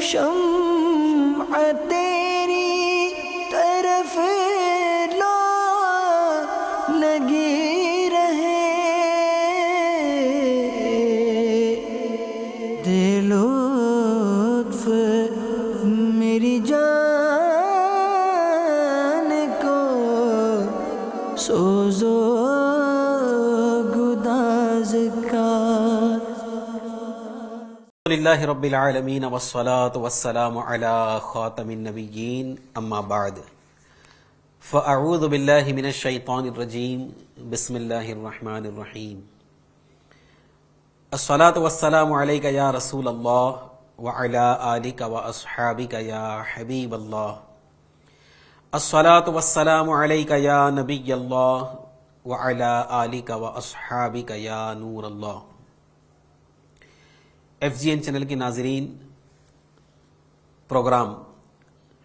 شمع تیری طرف لو لگی رہے، دے لطف میری جان کو سوزو گداز کا۔ للہ رب العالمین والصلاة والسلام علی خاتم النبیین، اما بعد فاعوذ باللہ من الشیطان الرجیم، بسم اللہ الرحمن الرحیم۔ الصلاة والسلام علیک یا رسول اللہ وعلی آلک واصحابک یا حبیب اللہ، الصلاة والسلام علیک یا نبی اللہ وعلی آلک واصحابک یا نور اللہ۔ ایف جی این چینل کے ناظرین، پروگرام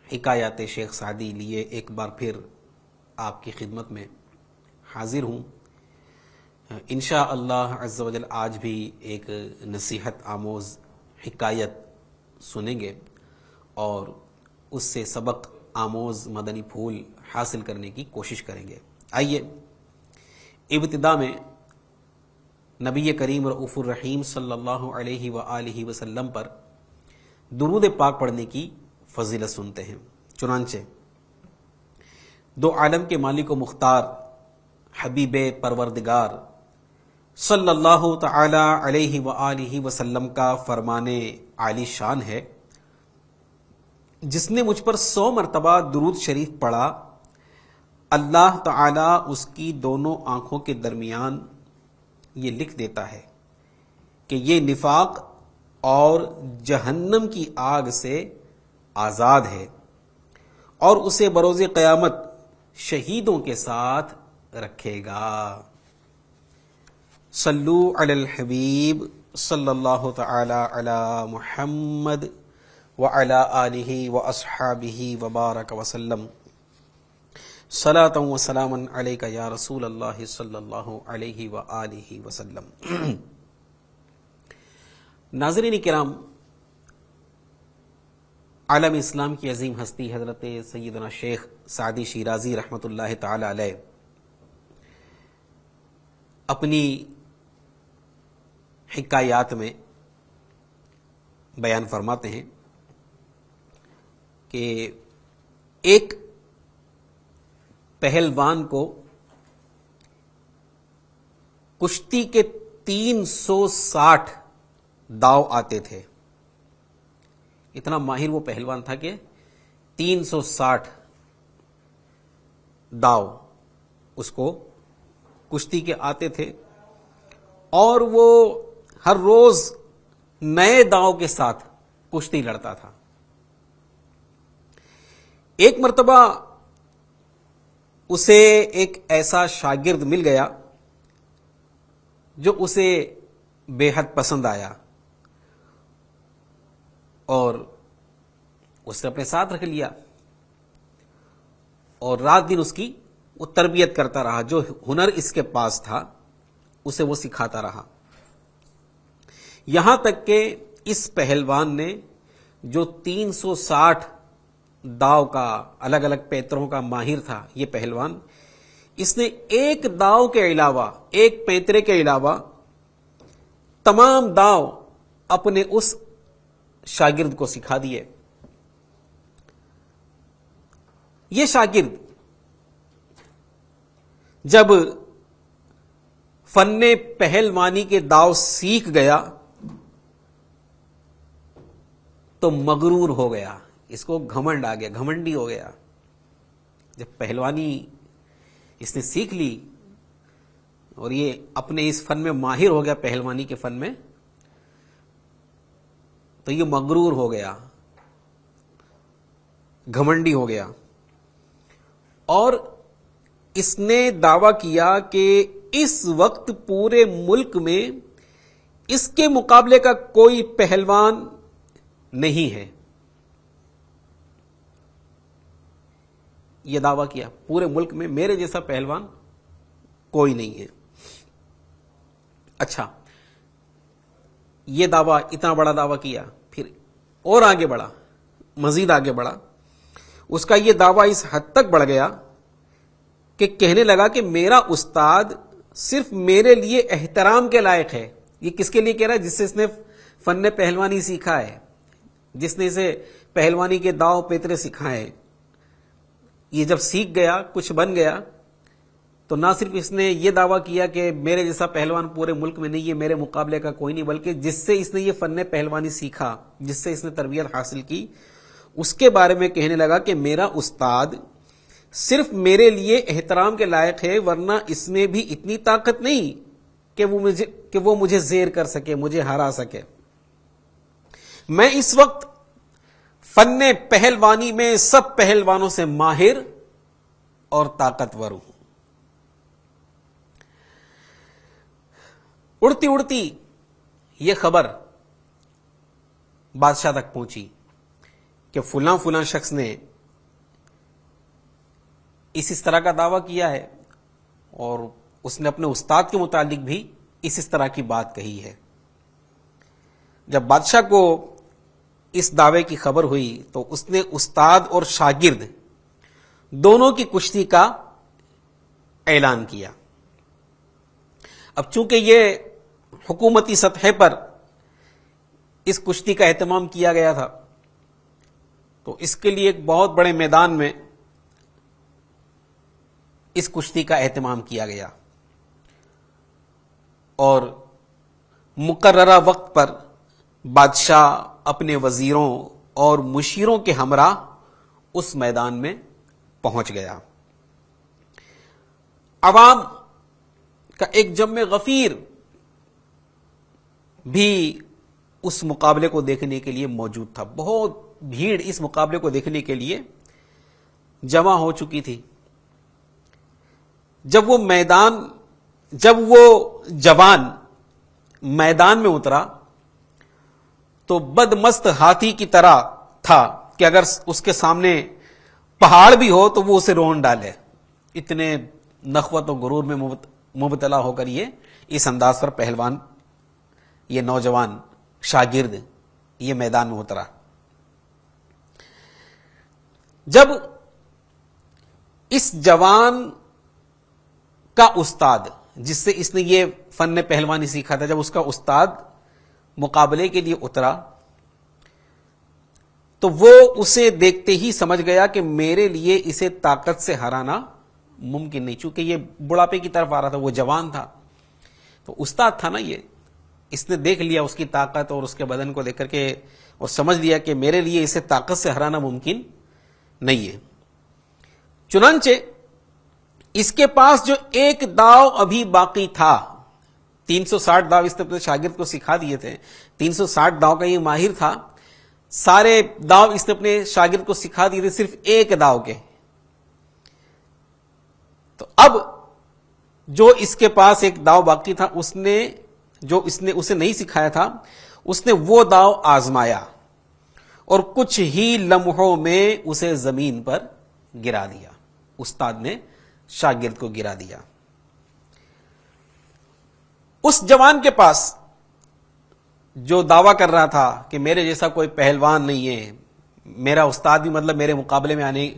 حکایات شیخ سعدی لیے ایک بار پھر آپ کی خدمت میں حاضر ہوں۔ انشاءاللہ عز و جل آج بھی ایک نصیحت آموز حکایت سنیں گے اور اس سے سبق آموز مدنی پھول حاصل کرنے کی کوشش کریں گے۔ آئیے ابتدا میں نبی کریم رؤوف الرحیم صلی اللہ علیہ وآلہ وسلم پر درود پاک پڑھنے کی فضیلت سنتے ہیں۔ چنانچہ دو عالم کے مالک و مختار حبیب پروردگار صلی اللہ تعالی علیہ وآلہ وسلم کا فرمان عالی شان ہے، جس نے مجھ پر 100 مرتبہ درود شریف پڑھا، اللہ تعالی اس کی دونوں آنکھوں کے درمیان یہ لکھ دیتا ہے کہ یہ نفاق اور جہنم کی آگ سے آزاد ہے، اور اسے بروز قیامت شہیدوں کے ساتھ رکھے گا۔ صلو علی الحبیب صلی اللہ تعالی علی محمد وعلی آلہ واصحابہ وبارک وسلم، صلاۃ و سلاما علیک یا رسول اللہ صلی اللہ علیہ وآلہ وسلم۔ ناظرین کرام، عالم اسلام کی عظیم ہستی حضرت سیدنا شیخ سعدی شیرازی رحمۃ اللہ تعالی علیہ اپنی حکایات میں بیان فرماتے ہیں کہ ایک پہلوان کو کشتی کے 360 داؤ آتے تھے۔ اتنا ماہر وہ پہلوان تھا کہ 360 داؤ اس کو کشتی کے آتے تھے، اور وہ ہر روز نئے داؤ کے ساتھ کشتی لڑتا تھا۔ ایک مرتبہ اسے ایک ایسا شاگرد مل گیا جو اسے بے حد پسند آیا، اور اسے اپنے ساتھ رکھ لیا، اور رات دن اس کی وہ تربیت کرتا رہا، جو ہنر اس کے پاس تھا اسے وہ سکھاتا رہا، یہاں تک کہ اس پہلوان نے جو 360 داؤ کا الگ الگ پیتروں کا ماہر تھا، یہ پہلوان، اس نے ایک داؤ کے علاوہ، ایک پیترے کے علاوہ تمام داؤ اپنے اس شاگرد کو سکھا دیے۔ یہ شاگرد جب فن پہلوانی کے داؤ سیکھ گیا تو مغرور ہو گیا، اس کو گھمنڈ آ گیا، گھمنڈی ہو گیا۔ جب پہلوانی اس نے سیکھ لی اور یہ اپنے اس فن میں ماہر ہو گیا، پہلوانی کے فن میں، تو یہ مغرور ہو گیا، گھمنڈی ہو گیا، اور اس نے دعویٰ کیا کہ اس وقت پورے ملک میں اس کے مقابلے کا کوئی پہلوان نہیں ہے۔ یہ دعویٰ کیا پورے ملک میں میرے جیسا پہلوان کوئی نہیں ہے۔ اچھا، یہ دعویٰ، اتنا بڑا دعویٰ کیا، پھر اور آگے بڑھا، مزید آگے بڑھا. اس کا یہ دعویٰ اس حد تک بڑھ گیا کہ کہنے لگا کہ میرا استاد صرف میرے لیے احترام کے لائق ہے. یہ کس کے لیے کہہ رہا ہے؟ جس سے اس نے فن پہلوانی سیکھا ہے، جس نے اسے پہلوانی کے داؤ پیترے سکھائے. یہ جب سیکھ گیا، کچھ بن گیا، تو نہ صرف اس نے یہ دعویٰ کیا کہ میرے جیسا پہلوان پورے ملک میں نہیں ہے، میرے مقابلے کا کوئی نہیں، بلکہ جس سے اس نے یہ فن پہلوانی سیکھا، جس سے اس نے تربیت حاصل کی، اس کے بارے میں کہنے لگا کہ میرا استاد صرف میرے لیے احترام کے لائق ہے، ورنہ اس میں بھی اتنی طاقت نہیں کہ وہ مجھے زیر کر سکے، مجھے ہرا سکے. میں اس وقت فن پہلوانی میں سب پہلوانوں سے ماہر اور طاقتور ہوں. اڑتی اڑتی یہ خبر بادشاہ تک پہنچی کہ فلاں فلاں شخص نے اس طرح کا دعویٰ کیا ہے، اور اس نے اپنے استاد کے متعلق بھی اس طرح کی بات کہی ہے. جب بادشاہ کو اس دعوے کی خبر ہوئی تو اس نے استاد اور شاگرد دونوں کی کشتی کا اعلان کیا. اب چونکہ یہ حکومتی سطح پر اس کشتی کا اہتمام کیا گیا تھا، تو اس کے لیے ایک بہت بڑے میدان میں اس کشتی کا اہتمام کیا گیا، اور مقررہ وقت پر بادشاہ اپنے وزیروں اور مشیروں کے ہمراہ اس میدان میں پہنچ گیا. عوام کا ایک جمع غفیر بھی اس مقابلے کو دیکھنے کے لیے موجود تھا. بہت بھیڑ اس مقابلے کو دیکھنے کے لیے جمع ہو چکی تھی. جب وہ جوان میدان میں اترا تو بدمست ہاتھی کی طرح تھا کہ اگر اس کے سامنے پہاڑ بھی ہو تو وہ اسے رون ڈالے. اتنے نخوت و غرور میں مبتلا ہو کر یہ اس انداز پر پہلوان، یہ نوجوان شاگرد یہ میدان میں اترا. جب اس جوان کا استاد، جس سے اس نے یہ فن پہلوانی سیکھا تھا، جب اس کا استاد مقابلے کے لیے اترا تو وہ اسے دیکھتے ہی سمجھ گیا کہ میرے لیے اسے طاقت سے ہرانا ممکن نہیں. چونکہ یہ بڑھاپے کی طرف آ رہا تھا، وہ جوان تھا، تو استاد تھا نا یہ، اس نے دیکھ لیا اس کی طاقت اور اس کے بدن کو دیکھ کر کے اور سمجھ لیا کہ میرے لیے اسے طاقت سے ہرانا ممکن نہیں ہے. چنانچہ اس کے پاس جو ایک داؤ ابھی باقی تھا، 360 داؤ اس نے اپنے شاگرد کو سکھا دیے تھے، 360 داؤ کا یہ ماہر تھا، سارے داؤ اس نے اپنے شاگرد کو سکھا دیے تھے صرف ایک داؤ کے. تو اب جو اس کے پاس ایک داؤ باقی تھا، اس نے اسے نہیں سکھایا تھا، اس نے وہ داؤ آزمایا اور کچھ ہی لمحوں میں اسے زمین پر گرا دیا. استاد نے شاگرد کو گرا دیا. اس جوان کے پاس جو دعویٰ کر رہا تھا کہ میرے جیسا کوئی پہلوان نہیں ہے، میرا استاد بھی مطلب میرے مقابلے میں آنے،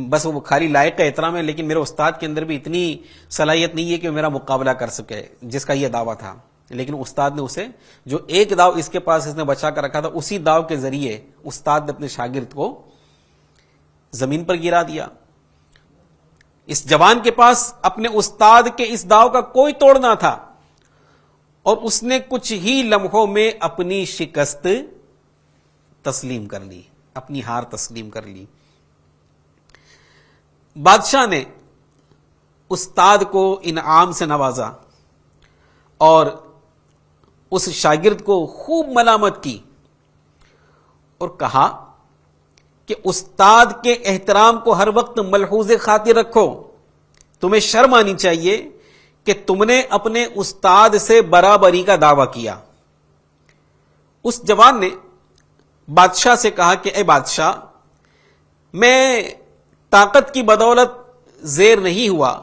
بس وہ خالی لائق کا احترام ہے، لیکن میرے استاد کے اندر بھی اتنی صلاحیت نہیں ہے کہ میرا مقابلہ کر سکے، جس کا یہ دعویٰ تھا. لیکن استاد نے اسے، جو ایک داؤ اس کے پاس اس نے بچا کر رکھا تھا، اسی داؤ کے ذریعے استاد نے اپنے شاگرد کو زمین پر گرا دیا. اس جوان کے پاس اپنے استاد کے اس داؤ کا کوئی توڑ نہ تھا، اور اس نے کچھ ہی لمحوں میں اپنی شکست تسلیم کر لی، اپنی ہار تسلیم کر لی. بادشاہ نے استاد کو انعام سے نوازا اور اس شاگرد کو خوب ملامت کی اور کہا کہ استاد کے احترام کو ہر وقت ملحوظ خاطر رکھو. تمہیں شرم آنی چاہیے کہ تم نے اپنے استاد سے برابری کا دعویٰ کیا. اس جوان نے بادشاہ سے کہا کہ اے بادشاہ، میں طاقت کی بدولت زیر نہیں ہوا،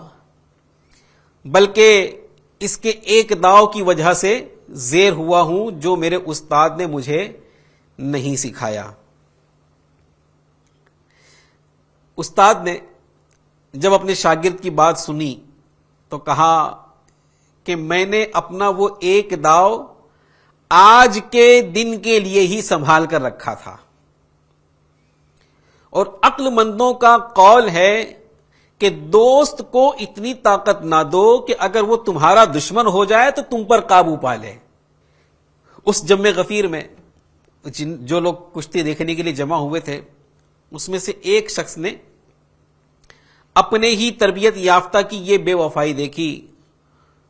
بلکہ اس کے ایک داؤ کی وجہ سے زیر ہوا ہوں جو میرے استاد نے مجھے نہیں سکھایا۔ استاد نے جب اپنے شاگرد کی بات سنی تو کہا کہ میں نے اپنا وہ ایک داؤ آج کے دن کے لیے ہی سنبھال کر رکھا تھا، اور عقل مندوں کا قول ہے کہ دوست کو اتنی طاقت نہ دو کہ اگر وہ تمہارا دشمن ہو جائے تو تم پر قابو پا لے۔ اس جم غفیر میں جو لوگ کشتی دیکھنے کے لیے جمع ہوئے تھے، اس میں سے ایک شخص نے اپنے ہی تربیت یافتہ کی یہ بے وفائی دیکھی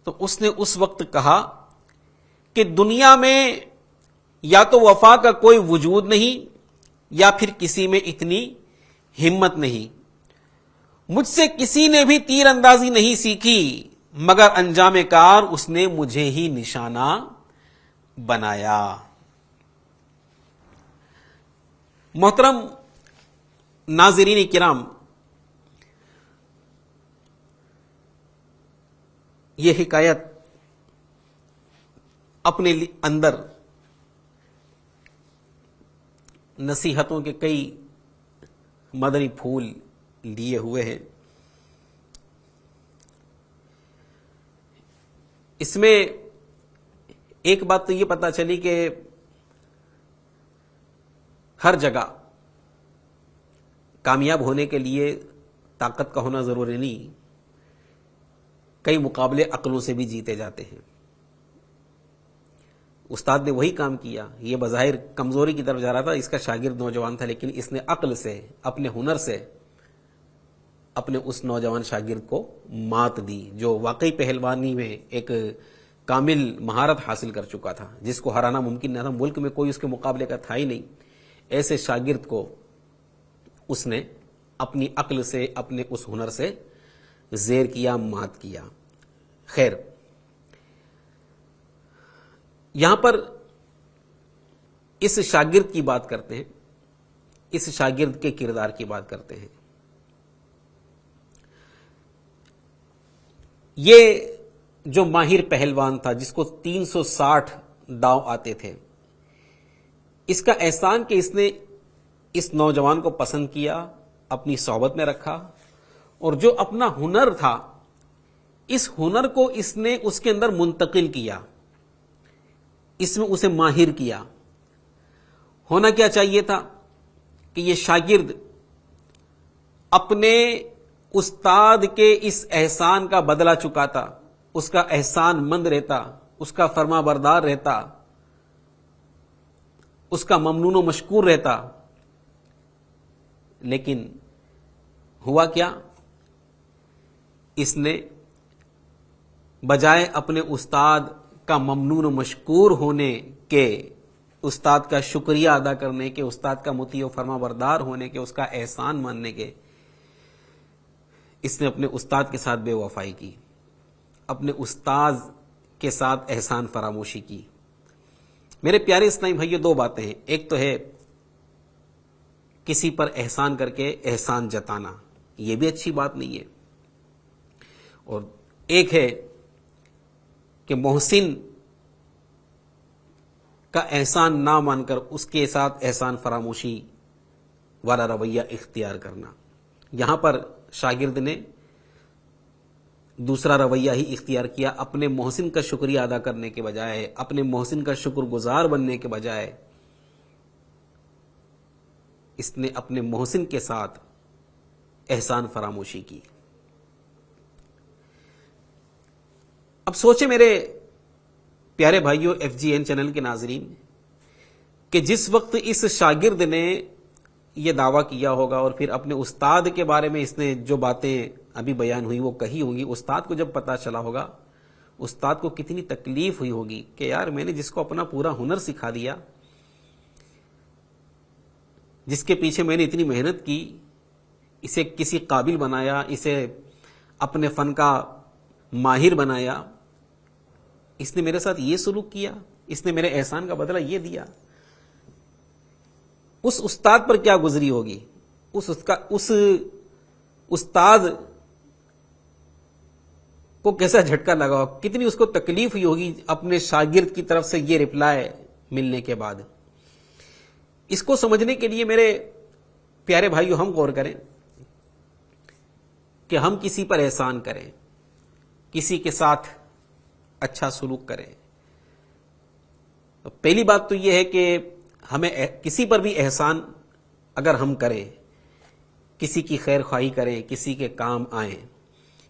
تو اس نے اس وقت کہا کہ دنیا میں یا تو وفا کا کوئی وجود نہیں یا پھر کسی میں اتنی ہمت نہیں۔ مجھ سے کسی نے بھی تیر اندازی نہیں سیکھی مگر انجام کار اس نے مجھے ہی نشانہ بنایا۔ محترم ناظرین کرام، یہ حکایت اپنے اندر نصیحتوں کے کئی مدنی پھول لیے ہوئے ہیں۔ اس میں ایک بات تو یہ پتہ چلی کہ ہر جگہ کامیاب ہونے کے لیے طاقت کا ہونا ضروری نہیں، کئی مقابلے عقلوں سے بھی جیتے جاتے ہیں۔ استاد نے وہی کام کیا، یہ بظاہر کمزوری کی طرف جا رہا تھا، اس کا شاگرد نوجوان تھا، لیکن اس نے عقل سے، اپنے ہنر سے اپنے اس نوجوان شاگرد کو مات دی جو واقعی پہلوانی میں ایک کامل مہارت حاصل کر چکا تھا، جس کو ہرانا ممکن نہ تھا، ملک میں کوئی اس کے مقابلے کا تھا ہی نہیں۔ ایسے شاگرد کو اس نے اپنی عقل سے، اپنے اس ہنر سے زیر کیا، مات کیا۔ خیر، یہاں پر اس شاگرد کی بات کرتے ہیں، اس شاگرد کے کردار کی بات کرتے ہیں۔ یہ جو ماہر پہلوان تھا، جس کو 360 داؤ آتے تھے، اس کا احسان کہ اس نے اس نوجوان کو پسند کیا، اپنی صحبت میں رکھا، اور جو اپنا ہنر تھا اس ہنر کو اس نے اس کے اندر منتقل کیا، اس میں اسے ماہر کیا۔ ہونا کیا چاہیے تھا کہ یہ شاگرد اپنے استاد کے اس احسان کا بدلہ چکاتا، اس کا احسان مند رہتا، اس کا فرما بردار رہتا، اس کا ممنون و مشکور رہتا۔ لیکن ہوا کیا؟ اس نے بجائے اپنے استاد کا ممنون و مشکور ہونے کے، استاد کا شکریہ ادا کرنے کے، استاد کا مطیع و فرما بردار ہونے کے، اس کا احسان ماننے کے، اس نے اپنے استاد کے ساتھ بے وفائی کی، اپنے استاد کے ساتھ احسان فراموشی کی۔ میرے پیارے اسلامی بھائیو، دو باتیں ہیں، ایک تو ہے کسی پر احسان کر کے احسان جتانا، یہ بھی اچھی بات نہیں ہے، اور ایک ہے کہ محسن کا احسان نہ مان کر اس کے ساتھ احسان فراموشی والا رویہ اختیار کرنا۔ یہاں پر شاگرد نے دوسرا رویہ ہی اختیار کیا، اپنے محسن کا شکریہ ادا کرنے کے بجائے، اپنے محسن کا شکر گزار بننے کے بجائے، اس نے اپنے محسن کے ساتھ احسان فراموشی کی۔ اب سوچیں میرے پیارے بھائیوں، ایف جی این چینل کے ناظرین، کہ جس وقت اس شاگرد نے یہ دعویٰ کیا ہوگا اور پھر اپنے استاد کے بارے میں اس نے جو باتیں ابھی بیان ہوئی وہ کہی ہوں گی، استاد کو جب پتا چلا ہوگا، استاد کو کتنی تکلیف ہوئی ہوگی کہ یار میں نے جس کو اپنا پورا ہنر سکھا دیا، جس کے پیچھے میں نے اتنی محنت کی، اسے کسی قابل بنایا، اسے اپنے فن کا ماہر بنایا، اس نے میرے ساتھ یہ سلوک کیا، اس نے میرے احسان کا بدلہ یہ دیا۔ اس استاد پر کیا گزری ہوگی، اس استاد کو کیسا جھٹکا لگا ہوگا، کتنی اس کو تکلیف ہوئی ہوگی اپنے شاگرد کی طرف سے یہ رپلائی ملنے کے بعد۔ اس کو سمجھنے کے لیے میرے پیارے بھائیو ہم غور کریں کہ ہم کسی پر احسان کریں، کسی کے ساتھ اچھا سلوک کریں. پہلی بات تو یہ ہے کہ ہمیں کسی پر بھی احسان اگر ہم کریں، کسی کی خیر خواہی کریں، کسی کے کام آئیں،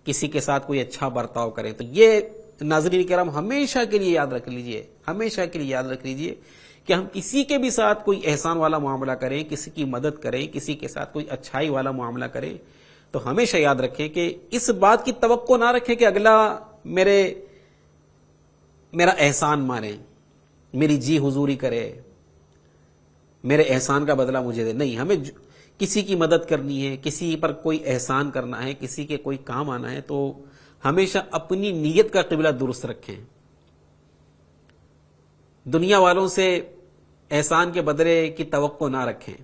کسی کے ساتھ کوئی اچھا برتاؤ کریں، تو یہ ناظرین کرام ہمیشہ کے لیے یاد رکھ لیجئے، ہمیشہ کے لیے یاد رکھ لیجئے کہ ہم کسی کے بھی ساتھ کوئی احسان والا معاملہ کریں، کسی کی مدد کریں، کسی کے ساتھ کوئی اچھائی والا معاملہ کریں، تو ہمیشہ یاد رکھیں کہ اس بات کی توقع نہ رکھیں کہ اگلا میرا احسان مانے، میری جی حضوری کرے، میرے احسان کا بدلہ مجھے دے. نہیں، ہمیں کسی کی مدد کرنی ہے، کسی پر کوئی احسان کرنا ہے، کسی کے کوئی کام آنا ہے، تو ہمیشہ اپنی نیت کا قبلہ درست رکھیں. دنیا والوں سے احسان کے بدلے کی توقع نہ رکھیں.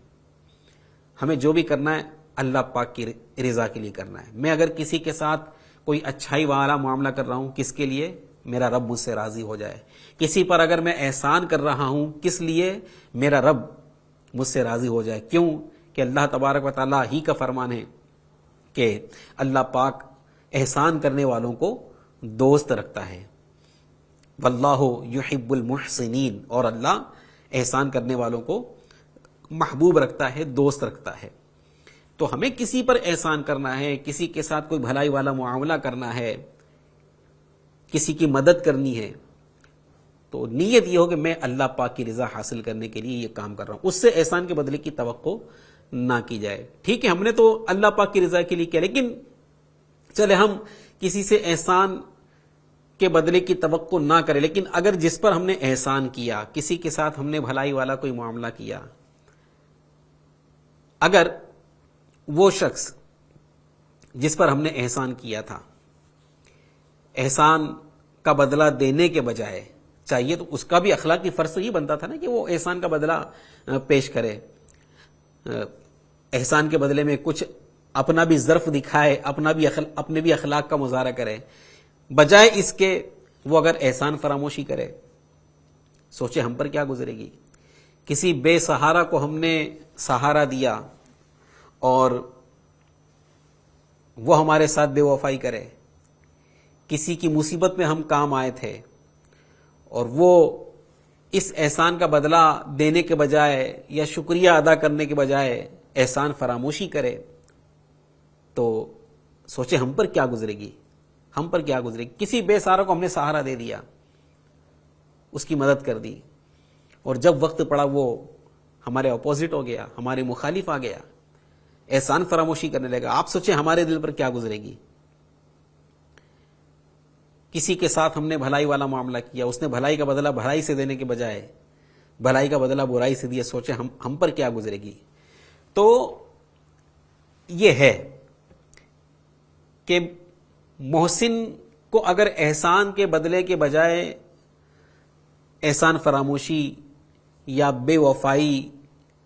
ہمیں جو بھی کرنا ہے اللہ پاک کی رضا کے لیے کرنا ہے. میں اگر کسی کے ساتھ کوئی اچھائی والا معاملہ کر رہا ہوں، کس کے لیے؟ میرا رب مجھ سے راضی ہو جائے. کسی پر اگر میں احسان کر رہا ہوں، کس لیے؟ میرا رب مجھ سے راضی ہو جائے. کیوں؟ کہ اللہ تبارک و تعالیٰ ہی کا فرمان ہے کہ اللہ پاک احسان کرنے والوں کو دوست رکھتا ہے. واللہ یحب المحسنین، اور اللہ احسان کرنے والوں کو محبوب رکھتا ہے، دوست رکھتا ہے. تو ہمیں کسی پر احسان کرنا ہے، کسی کے ساتھ کوئی بھلائی والا معاملہ کرنا ہے، کسی کی مدد کرنی ہے، تو نیت یہ ہو کہ میں اللہ پاک کی رضا حاصل کرنے کے لیے یہ کام کر رہا ہوں. اس سے احسان کے بدلے کی توقع نہ کی جائے. ٹھیک ہے، ہم نے تو اللہ پاک کی رضا کے لیے کیا، لیکن چلے ہم کسی سے احسان کے بدلے کی توقع نہ کریں، لیکن اگر جس پر ہم نے احسان کیا، کسی کے ساتھ ہم نے بھلائی والا کوئی معاملہ کیا، اگر وہ شخص جس پر ہم نے احسان کیا تھا احسان کا بدلہ دینے کے بجائے چاہیے، تو اس کا بھی اخلاقی فرض تو یہ بنتا تھا نا کہ وہ احسان کا بدلہ پیش کرے، احسان کے بدلے میں کچھ اپنا بھی ظرف دکھائے، اپنے بھی اخلاق کا مظاہرہ کرے. بجائے اس کے وہ اگر احسان فراموشی کرے، سوچے ہم پر کیا گزرے گی. کسی بے سہارا کو ہم نے سہارا دیا اور وہ ہمارے ساتھ بے وفائی کرے، کسی کی مصیبت میں ہم کام آئے تھے اور وہ اس احسان کا بدلہ دینے کے بجائے یا شکریہ ادا کرنے کے بجائے احسان فراموشی کرے، تو سوچے ہم پر کیا گزرے گی، ہم پر کیا گزرے گی. کسی بے سہارا کو ہم نے سہارا دے دیا، اس کی مدد کر دی، اور جب وقت پڑا وہ ہمارے اپوزٹ ہو گیا، ہمارے مخالف آ گیا، احسان فراموشی کرنے لگا. آپ سوچیں ہمارے دل پر کیا گزرے گی. کسی کے ساتھ ہم نے بھلائی والا معاملہ کیا، اس نے بھلائی کا بدلہ بھلائی سے دینے کے بجائے بھلائی کا بدلہ برائی سے دیا، سوچیں ہم پر کیا گزرے گی. تو یہ ہے کہ محسن کو اگر احسان کے بدلے کے بجائے احسان فراموشی یا بے وفائی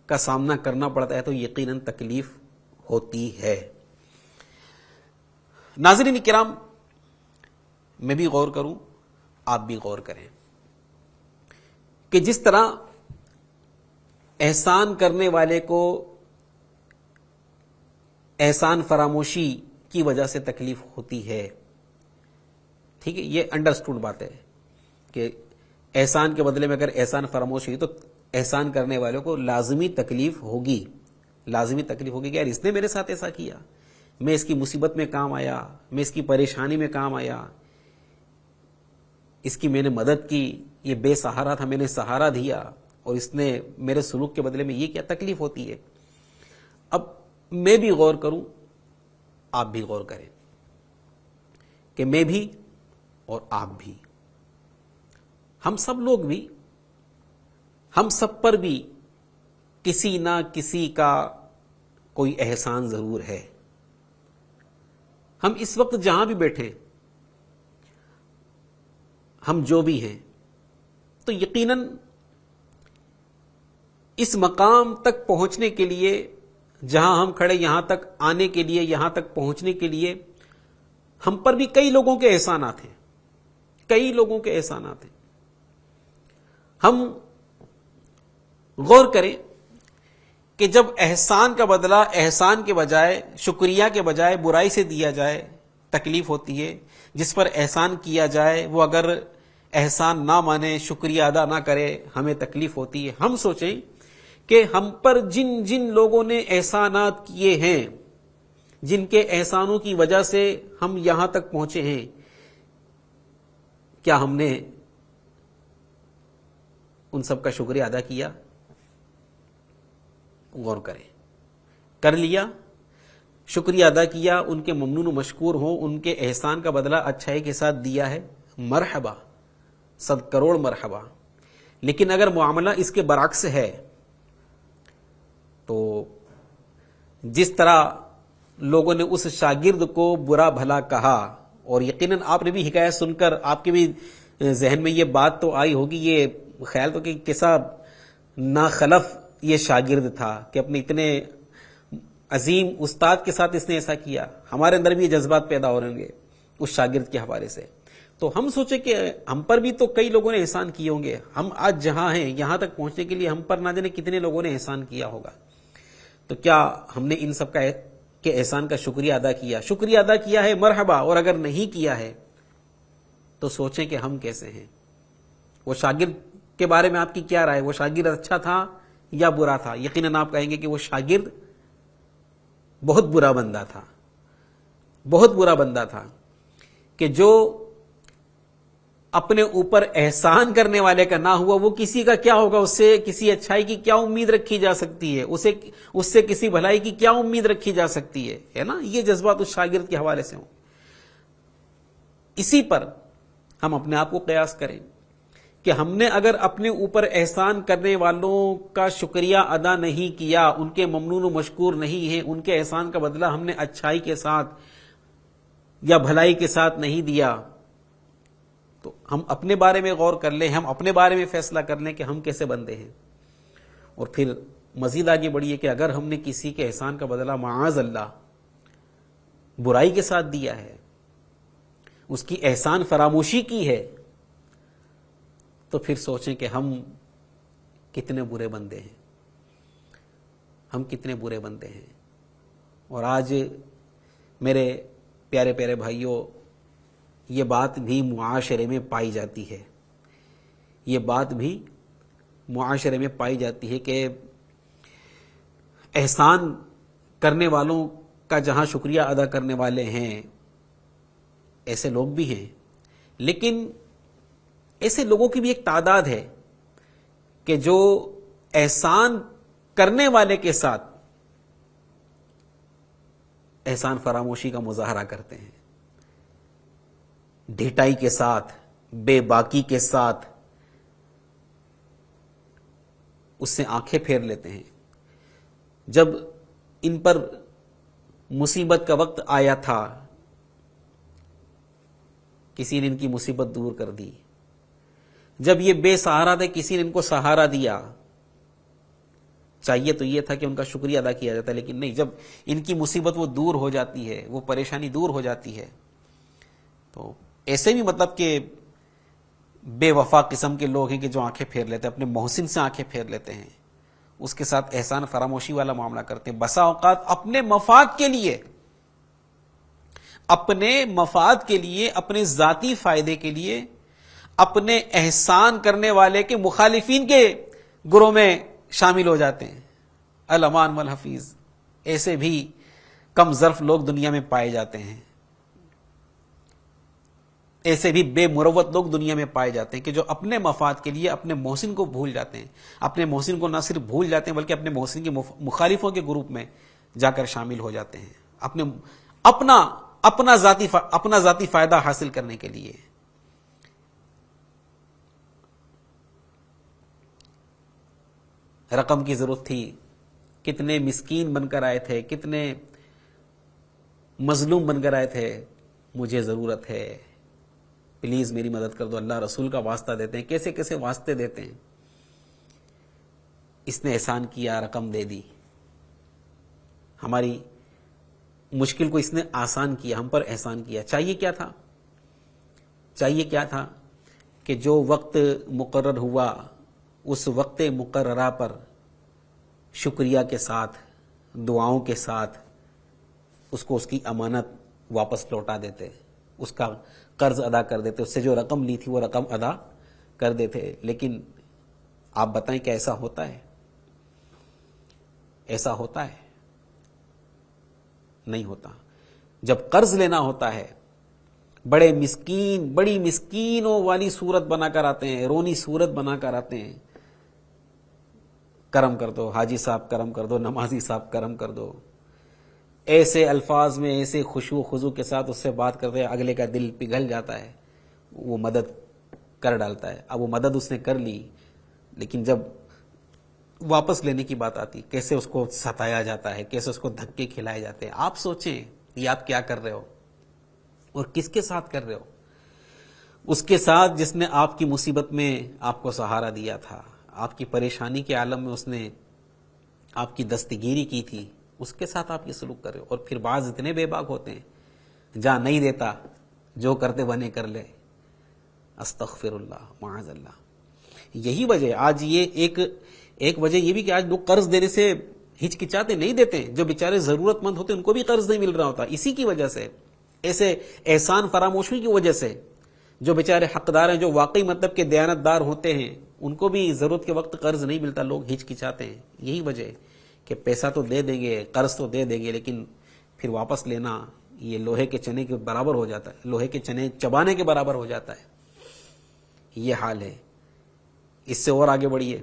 کا سامنا کرنا پڑتا ہے تو یقیناً تکلیف ہوتی ہے. ناظرین کرام، میں بھی غور کروں، آپ بھی غور کریں کہ جس طرح احسان کرنے والے کو احسان فراموشی کی وجہ سے تکلیف ہوتی ہے. ٹھیک ہے، یہ انڈرسٹوڈ بات ہے کہ احسان کے بدلے میں اگر احسان فراموشی ہوئی تو احسان کرنے والوں کو لازمی تکلیف ہوگی، لازمی تکلیف ہوگی کہ یار اس نے میرے ساتھ ایسا کیا، میں اس کی مصیبت میں کام آیا، میں اس کی پریشانی میں کام آیا، اس کی میں نے مدد کی، یہ بے سہارا تھا میں نے سہارا دیا، اور اس نے میرے سلوک کے بدلے میں یہ کیا، تکلیف ہوتی ہے. اب میں بھی غور کروں، آپ بھی غور کریں کہ میں بھی اور آپ بھی، ہم سب لوگ بھی، ہم سب پر بھی کسی نہ کسی کا کوئی احسان ضرور ہے. ہم اس وقت جہاں بھی بیٹھے، ہم جو بھی ہیں، تو یقیناً اس مقام تک پہنچنے کے لیے، جہاں ہم کھڑے یہاں تک آنے کے لیے، یہاں تک پہنچنے کے لیے ہم پر بھی کئی لوگوں کے احسانات ہیں، کئی لوگوں کے احسانات ہیں. ہم غور کریں کہ جب احسان کا بدلہ احسان کے بجائے، شکریہ کے بجائے برائی سے دیا جائے تکلیف ہوتی ہے. جس پر احسان کیا جائے وہ اگر احسان نہ مانے، شکریہ ادا نہ کرے، ہمیں تکلیف ہوتی ہے. ہم سوچیں کہ ہم پر جن جن لوگوں نے احسانات کیے ہیں، جن کے احسانوں کی وجہ سے ہم یہاں تک پہنچے ہیں، کیا ہم نے ان سب کا شکریہ ادا کیا؟ غور کریں. کر لیا، شکریہ ادا کیا، ان کے ممنون و مشکور ہوں، ان کے احسان کا بدلہ اچھائی کے ساتھ دیا ہے، مرحبا، 100 کروڑ مرحبا. لیکن اگر معاملہ اس کے برعکس ہے تو جس طرح لوگوں نے اس شاگرد کو برا بھلا کہا، اور یقیناً آپ نے بھی حکایت سن کر آپ کے بھی ذہن میں یہ بات تو آئی ہوگی، یہ خیال تو کہ کیسا ناخلف یہ شاگرد تھا کہ اپنے اتنے عظیم استاد کے ساتھ اس نے ایسا کیا. ہمارے اندر بھی یہ جذبات پیدا ہو رہیں گے اس شاگرد کے حوالے سے. تو ہم سوچیں کہ ہم پر بھی تو کئی لوگوں نے احسان کیے ہوں گے. ہم آج جہاں ہیں یہاں تک پہنچنے کے لیے ہم پر نہ جانے کتنے لوگوں نے احسان کیا ہوگا. تو کیا ہم نے ان سب کا کے احسان کا شکریہ ادا کیا؟ شکریہ ادا کیا ہے، مرحبا. اور اگر نہیں کیا ہے تو سوچیں کہ ہم کیسے ہیں. وہ شاگرد کے بارے میں آپ کی کیا رائے؟ وہ شاگرد اچھا تھا یا برا تھا؟ یقیناً آپ کہیں گے کہ وہ شاگرد بہت برا بندہ تھا، بہت برا بندہ تھا، کہ جو اپنے اوپر احسان کرنے والے کا نہ ہوا وہ کسی کا کیا ہوگا؟ اس سے کسی اچھائی کی کیا امید رکھی جا سکتی ہے؟ اس سے کسی بھلائی کی کیا امید رکھی جا سکتی ہے نا؟ یہ جذبات اس شاگرد کے حوالے سے ہوں. اسی پر ہم اپنے آپ کو قیاس کریں کہ ہم نے اگر اپنے اوپر احسان کرنے والوں کا شکریہ ادا نہیں کیا، ان کے ممنون و مشکور نہیں ہیں، ان کے احسان کا بدلہ ہم نے اچھائی کے ساتھ یا بھلائی کے ساتھ نہیں دیا، تو ہم اپنے بارے میں غور کر لیں، ہم اپنے بارے میں فیصلہ کر لیں کہ ہم کیسے بندے ہیں. اور پھر مزید آگے بڑھیے کہ اگر ہم نے کسی کے احسان کا بدلہ معاذ اللہ برائی کے ساتھ دیا ہے، اس کی احسان فراموشی کی ہے، تو پھر سوچیں کہ ہم کتنے برے بندے ہیں، ہم کتنے برے بندے ہیں. اور آج میرے پیارے پیارے بھائیوں، یہ بات بھی معاشرے میں پائی جاتی ہے، یہ بات بھی معاشرے میں پائی جاتی ہے کہ احسان کرنے والوں کا جہاں شکریہ ادا کرنے والے ہیں ایسے لوگ بھی ہیں، لیکن ایسے لوگوں کی بھی ایک تعداد ہے کہ جو احسان کرنے والے کے ساتھ احسان فراموشی کا مظاہرہ کرتے ہیں، ڈھٹائی کے ساتھ، بے باکی کے ساتھ اس سے آنکھیں پھیر لیتے ہیں. جب ان پر مصیبت کا وقت آیا تھا، کسی نے ان کی مصیبت دور کر دی. جب یہ بے سہارا تھے، کسی نے ان کو سہارا دیا. چاہیے تو یہ تھا کہ ان کا شکریہ ادا کیا جاتا، لیکن نہیں. جب ان کی مصیبت وہ دور ہو جاتی ہے، وہ پریشانی دور ہو جاتی ہے، تو ایسے بھی مطلب کہ بے وفا قسم کے لوگ ہیں کہ جو آنکھیں پھیر لیتے ہیں، اپنے محسن سے آنکھیں پھیر لیتے ہیں، اس کے ساتھ احسان فراموشی والا معاملہ کرتے ہیں. بسا اوقات اپنے مفاد کے لیے، اپنے مفاد کے لیے، اپنے ذاتی فائدے کے لیے اپنے احسان کرنے والے کے مخالفین کے گروہ میں شامل ہو جاتے ہیں. الامان والحفیظ، ایسے بھی کم ظرف لوگ دنیا میں پائے جاتے ہیں، ایسے بھی بے مروت لوگ دنیا میں پائے جاتے ہیں کہ جو اپنے مفاد کے لیے اپنے محسن کو بھول جاتے ہیں. اپنے محسن کو نہ صرف بھول جاتے ہیں بلکہ اپنے محسن کے مخالفوں کے گروپ میں جا کر شامل ہو جاتے ہیں، اپنا ذاتی فائدہ حاصل کرنے کے لیے. رقم کی ضرورت تھی، کتنے مسکین بن کر آئے تھے، کتنے مظلوم بن کر آئے تھے، مجھے ضرورت ہے، پلیز میری مدد کر دو. اللہ رسول کا واسطہ دیتے ہیں، کیسے کیسے واسطے دیتے ہیں. اس نے احسان کیا، رقم دے دی، ہماری مشکل کو اس نے آسان کیا، ہم پر احسان کیا. چاہیے کیا تھا کہ جو وقت مقرر ہوا اس وقت مقررہ پر شکریہ کے ساتھ، دعاؤں کے ساتھ اس کو اس کی امانت واپس لوٹا دیتے، اس کا قرض ادا کر دیتے، اس سے جو رقم لی تھی وہ رقم ادا کر دیتے. لیکن آپ بتائیں کہ ایسا ہوتا ہے؟ ایسا ہوتا ہے؟ نہیں ہوتا. جب قرض لینا ہوتا ہے بڑی مسکینوں والی صورت بنا کر آتے ہیں، رونی صورت بنا کر آتے ہیں. کرم کر دو حاجی صاحب، کرم کر دو نمازی صاحب، کرم کر دو. ایسے الفاظ میں ایسے خشوع و خضوع کے ساتھ اس سے بات کرتے ہیں، اگلے کا دل پگھل جاتا ہے، وہ مدد کر ڈالتا ہے. اب وہ مدد اس نے کر لی، لیکن جب واپس لینے کی بات آتی کیسے اس کو ستایا جاتا ہے، کیسے اس کو دھکے کھلائے جاتے ہیں. آپ سوچیں یہ آپ کیا کر رہے ہو اور کس کے ساتھ کر رہے ہو؟ اس کے ساتھ جس نے آپ کی مصیبت میں آپ کو سہارا دیا تھا، آپ کی پریشانی کے عالم میں اس نے آپ کی دستگیری کی تھی، اس کے ساتھ آپ یہ سلوک کر رہے ہو. اور پھر بعض اتنے بے باک ہوتے ہیں جہاں نہیں دیتا، جو کرتے بنے کر لے. استغفر اللہ، معاذ اللہ. یہی وجہ آج یہ ایک وجہ یہ بھی کہ آج لوگ قرض دینے سے ہچکچاتے نہیں دیتے. جو بیچارے ضرورت مند ہوتے ان کو بھی قرض نہیں مل رہا ہوتا. اسی کی وجہ سے، ایسے احسان فراموشی کی وجہ سے جو بیچارے حقدار ہیں، جو واقعی مطلب کے دیانتدار ہوتے ہیں، ان کو بھی ضرورت کے وقت قرض نہیں ملتا، لوگ ہچکچاتے ہیں. یہی وجہ ہے کہ پیسہ تو دے دیں گے، قرض تو دے دیں گے، لیکن پھر واپس لینا یہ لوہے کے چنے کے برابر ہو جاتا ہے، لوہے کے چنے چبانے کے برابر ہو جاتا ہے. یہ حال ہے. اس سے اور آگے بڑھیے.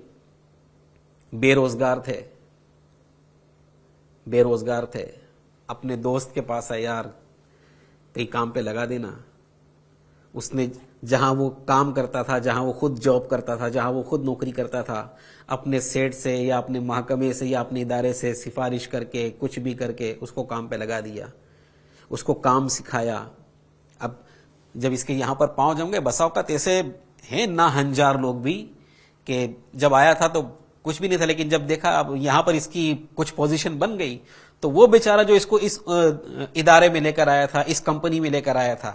بے روزگار تھے، اپنے دوست کے پاس آئے، یار کئی کام پہ لگا دینا. اس نے جہاں وہ کام کرتا تھا، جہاں وہ خود جاب کرتا تھا، جہاں وہ خود نوکری کرتا تھا، اپنے سیٹ سے یا اپنے محکمے سے یا اپنے ادارے سے سفارش کر کے کچھ بھی کر کے اس کو کام پہ لگا دیا، اس کو کام سکھایا. اب جب اس کے یہاں پر پاؤں جم گئے، بسا اوقات ایسے ہیں نا ہنجار لوگ بھی کہ جب آیا تھا تو کچھ بھی نہیں تھا، لیکن جب دیکھا اب یہاں پر اس کی کچھ پوزیشن بن گئی تو وہ بیچارہ جو اس کو اس ادارے میں لے کر آیا تھا، اس کمپنی میں لے کر آیا تھا،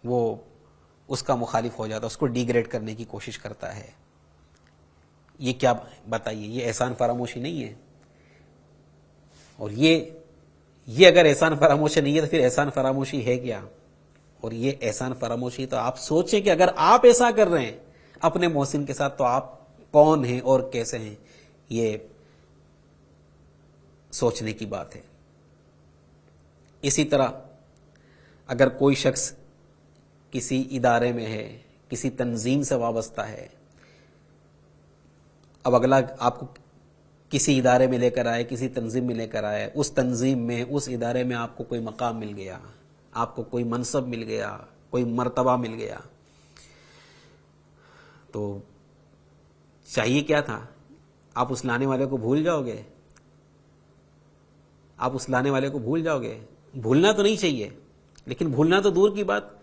وہ اس کا مخالف ہو جاتا، اس کو ڈی گریڈ کرنے کی کوشش کرتا ہے. یہ کیا بتائیے، یہ احسان فراموشی نہیں ہے؟ اور یہ اگر احسان فراموشی نہیں ہے تو پھر احسان فراموشی ہے کیا؟ اور یہ احسان فراموشی تو آپ سوچیں کہ اگر آپ ایسا کر رہے ہیں اپنے محسن کے ساتھ تو آپ کون ہیں اور کیسے ہیں. یہ سوچنے کی بات ہے. اسی طرح اگر کوئی شخص کسی ادارے میں ہے، کسی تنظیم سے وابستہ ہے، اب اگلا آپ کو کسی ادارے میں لے کر آئے، کسی تنظیم میں لے کر آئے، اس تنظیم میں، اس ادارے میں آپ کو کوئی مقام مل گیا، آپ کو کوئی منصب مل گیا، کوئی مرتبہ مل گیا، تو چاہیے کیا تھا؟ آپ اس لانے والے کو بھول جاؤ گے؟ آپ اس لانے والے کو بھول جاؤ گے؟ بھولنا تو نہیں چاہیے، لیکن بھولنا تو دور کی بات،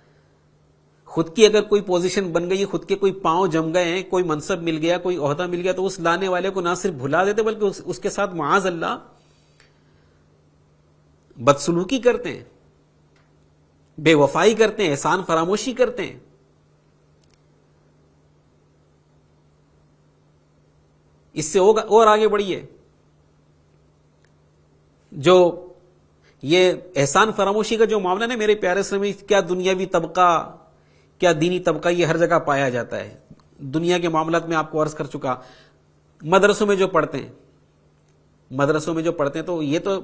خود کی اگر کوئی پوزیشن بن گئی، خود کے کوئی پاؤں جم گئے ہیں، کوئی منصب مل گیا، کوئی عہدہ مل گیا، تو اس لانے والے کو نہ صرف بھلا دیتے بلکہ اس کے ساتھ معاذ اللہ بدسلوکی کرتے ہیں، بے وفائی کرتے ہیں، احسان فراموشی کرتے ہیں. اس سے اور آگے بڑھیے. جو یہ احسان فراموشی کا جو معاملہ ہے میرے پیارے اسلامی، کیا دنیاوی طبقہ، کیا دینی طبقہ، یہ ہر جگہ پایا جاتا ہے. دنیا کے معاملات میں آپ کو عرض کر چکا. مدرسوں میں جو پڑھتے ہیں تو یہ تو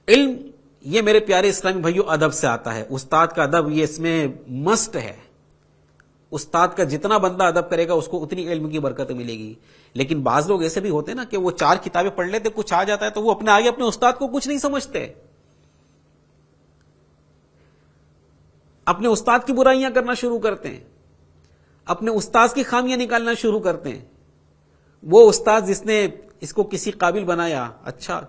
علم، یہ میرے پیارے اسلامی بھائیوں ادب سے آتا ہے. استاد کا ادب یہ اس میں مسٹ ہے. استاد کا جتنا بندہ ادب کرے گا اس کو اتنی علم کی برکت ملے گی. لیکن بعض لوگ ایسے بھی ہوتے ہیں نا کہ وہ 4 کتابیں پڑھ لیتے، کچھ آ جاتا ہے تو وہ اپنے آگے اپنے استاد کو کچھ نہیں سمجھتے، اپنے استاد کی برائیاں کرنا شروع کرتے ہیں، اپنے استاد کی خامیاں نکالنا شروع کرتے ہیں. وہ استاد جس نے اس کو کسی قابل بنایا، اچھا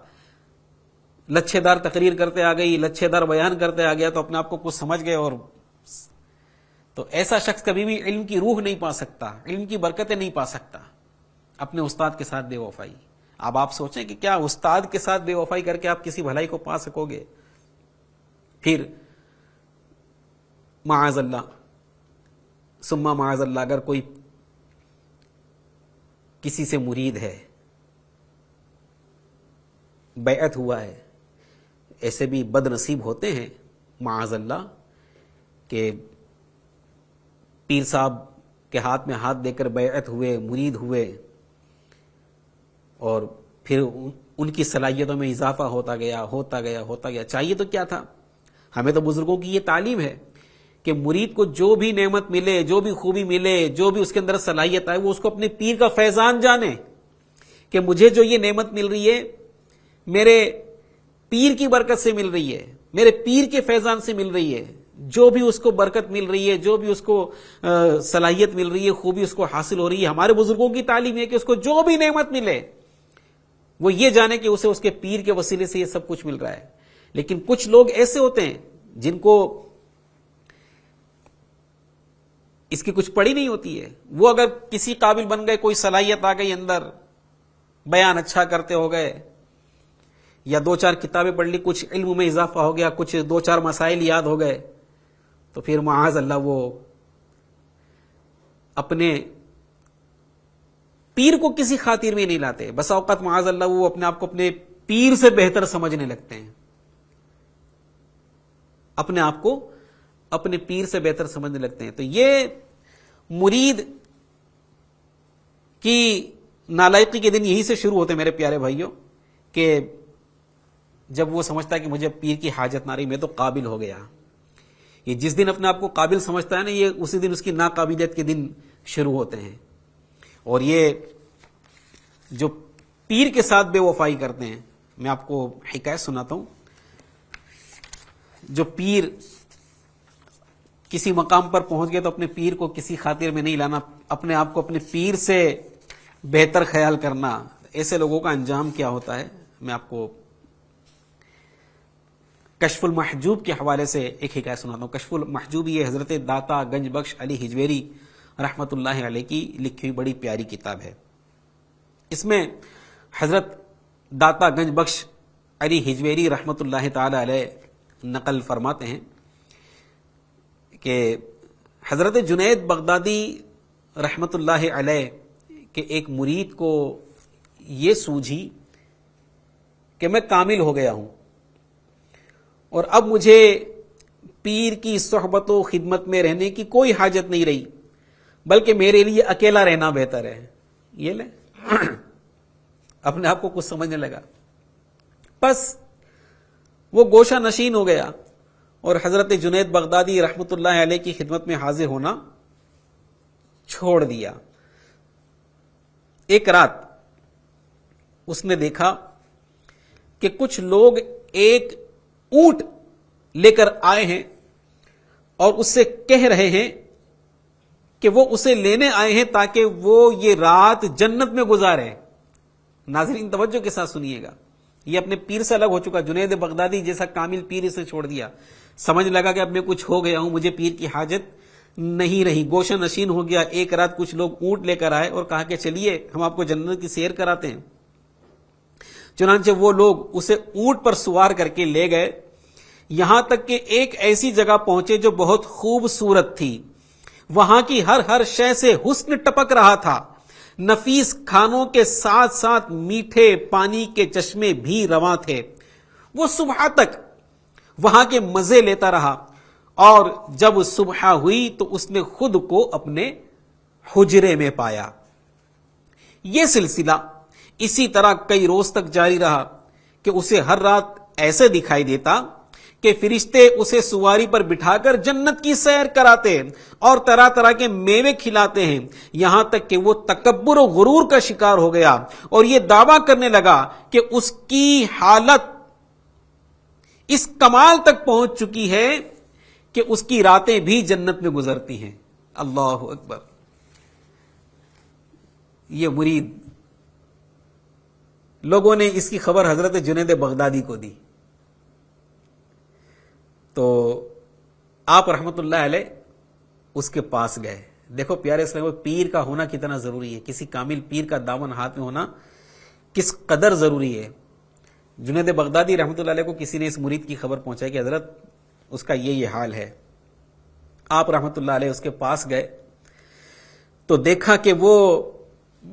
لچھے دار تقریر کرتے آ گئی، لچھے دار بیان کرتے آ گیا تو اپنے آپ کو کچھ سمجھ گئے. اور تو ایسا شخص کبھی بھی علم کی روح نہیں پا سکتا، علم کی برکتیں نہیں پا سکتا. اپنے استاد کے ساتھ بے وفائی. اب آپ سوچیں کہ کیا استاد کے ساتھ بے وفائی کر کے آپ کسی بھلائی کو پا سکو گے؟ پھر معاذ اللہ ثم معاذ اللہ اگر کوئی کسی سے مرید ہے، بیعت ہوا ہے. ایسے بھی بد نصیب ہوتے ہیں معاذ اللہ کہ پیر صاحب کے ہاتھ میں ہاتھ دے کر بیعت ہوئے, مرید ہوئے, اور پھر ان کی صلاحیتوں میں اضافہ ہوتا گیا. چاہیے تو کیا تھا؟ ہمیں تو بزرگوں کی یہ تعلیم ہے کہ مرید کو جو بھی نعمت ملے, جو بھی خوبی ملے, جو بھی اس کے اندر صلاحیت آئے, وہ اس کو اپنے پیر کا فیضان جانے کہ مجھے جو یہ نعمت مل رہی ہے میرے پیر کی برکت سے مل رہی ہے, میرے پیر کے فیضان سے مل رہی ہے. جو بھی اس کو برکت مل رہی ہے, جو بھی اس کو صلاحیت مل رہی ہے, خوبی اس کو حاصل ہو رہی ہے, ہمارے بزرگوں کی تعلیم ہے کہ اس کو جو بھی نعمت ملے وہ یہ جانے کہ اسے اس کے پیر کے وسیلے سے یہ سب کچھ مل رہا ہے. لیکن کچھ لوگ ایسے ہوتے ہیں جن کو اس کی کچھ پڑی نہیں ہوتی ہے. وہ اگر کسی قابل بن گئے, کوئی صلاحیت آ گئی اندر, بیان اچھا کرتے ہو گئے, یا 2-4 کتابیں پڑھ لی, کچھ علم میں اضافہ ہو گیا, کچھ 2-4 مسائل یاد ہو گئے, تو پھر معاذ اللہ وہ اپنے پیر کو کسی خاطر میں نہیں لاتے. بس اوقات معاذ اللہ وہ اپنے آپ کو اپنے پیر سے بہتر سمجھنے لگتے ہیں, اپنے آپ کو اپنے پیر سے بہتر سمجھنے لگتے ہیں. تو یہ مرید کی نالائقی کے دن یہی سے شروع ہوتے ہیں میرے پیارے بھائیوں, کہ جب وہ سمجھتا ہے کہ مجھے پیر کی حاجت نہ رہی, میں تو قابل ہو گیا. یہ جس دن اپنے آپ کو قابل سمجھتا ہے نا, یہ اسی دن اس کی ناقابلیت کے دن شروع ہوتے ہیں. اور یہ جو پیر کے ساتھ بے وفائی کرتے ہیں, میں آپ کو حکایت سناتا ہوں. جو پیر کسی مقام پر پہنچ گئے تو اپنے پیر کو کسی خاطر میں نہیں لانا, اپنے آپ کو اپنے پیر سے بہتر خیال کرنا. ایسے لوگوں کا انجام کیا ہوتا ہے, میں آپ کو کشف المحجوب کے حوالے سے ایک حکایت سناتا ہوں. کشف المحجوب یہ حضرت داتا گنج بخش علی ہجویری رحمت اللہ علیہ کی لکھی ہوئی بڑی پیاری کتاب ہے. اس میں حضرت داتا گنج بخش علی ہجویری رحمت اللہ تعالی علیہ نقل فرماتے ہیں کہ حضرت جنید بغدادی رحمت اللہ علیہ کے ایک مرید کو یہ سوجھی کہ میں کامل ہو گیا ہوں اور اب مجھے پیر کی صحبت و خدمت میں رہنے کی کوئی حاجت نہیں رہی, بلکہ میرے لیے اکیلا رہنا بہتر ہے. یہ لے اپنے آپ کو کچھ سمجھنے لگا, بس وہ گوشہ نشین ہو گیا اور حضرت جنید بغدادی رحمت اللہ علیہ کی خدمت میں حاضر ہونا چھوڑ دیا. ایک رات اس نے دیکھا کہ کچھ لوگ ایک اونٹ لے کر آئے ہیں اور اس سے کہہ رہے ہیں کہ وہ اسے لینے آئے ہیں تاکہ وہ یہ رات جنت میں گزارے. ناظرین توجہ کے ساتھ سنیے گا, یہ اپنے پیر سے الگ ہو چکا. جنید بغدادی جیسا کامل پیر اسے چھوڑ دیا, سمجھ لگا کہ اب میں کچھ ہو گیا ہوں, مجھے پیر کی حاجت نہیں رہی, گوشہ نشین ہو گیا. ایک رات کچھ لوگ اونٹ لے کر آئے اور کہا کہ چلیے ہم آپ کو جنت کی سیر کراتے ہیں. چنانچہ وہ لوگ اسے اونٹ پر سوار کر کے لے گئے, یہاں تک کہ ایک ایسی جگہ پہنچے جو بہت خوبصورت تھی. وہاں کی ہر شے سے حسن ٹپک رہا تھا. نفیس کھانوں کے ساتھ ساتھ میٹھے پانی کے چشمے بھی رواں تھے. وہ صبح تک وہاں کے مزے لیتا رہا اور جب صبح ہوئی تو اس نے خود کو اپنے حجرے میں پایا. یہ سلسلہ اسی طرح کئی روز تک جاری رہا کہ اسے ہر رات ایسے دکھائی دیتا کہ فرشتے اسے سواری پر بٹھا کر جنت کی سیر کراتے اور طرح طرح کے میوے کھلاتے ہیں, یہاں تک کہ وہ تکبر و غرور کا شکار ہو گیا اور یہ دعویٰ کرنے لگا کہ اس کی حالت اس کمال تک پہنچ چکی ہے کہ اس کی راتیں بھی جنت میں گزرتی ہیں. اللہ اکبر. یہ مرید, لوگوں نے اس کی خبر حضرت جنید بغدادی کو دی تو آپ رحمت اللہ علیہ اس کے پاس گئے. دیکھو پیارے اسلام, پیر کا ہونا کتنا ضروری ہے, کسی کامل پیر کا دامن ہاتھ میں ہونا کس قدر ضروری ہے. جنید بغدادی رحمت اللہ علیہ کو کسی نے اس مرید کی خبر پہنچائی کہ حضرت اس کا یہ حال ہے. آپ رحمت اللہ علیہ اس کے پاس گئے تو دیکھا کہ وہ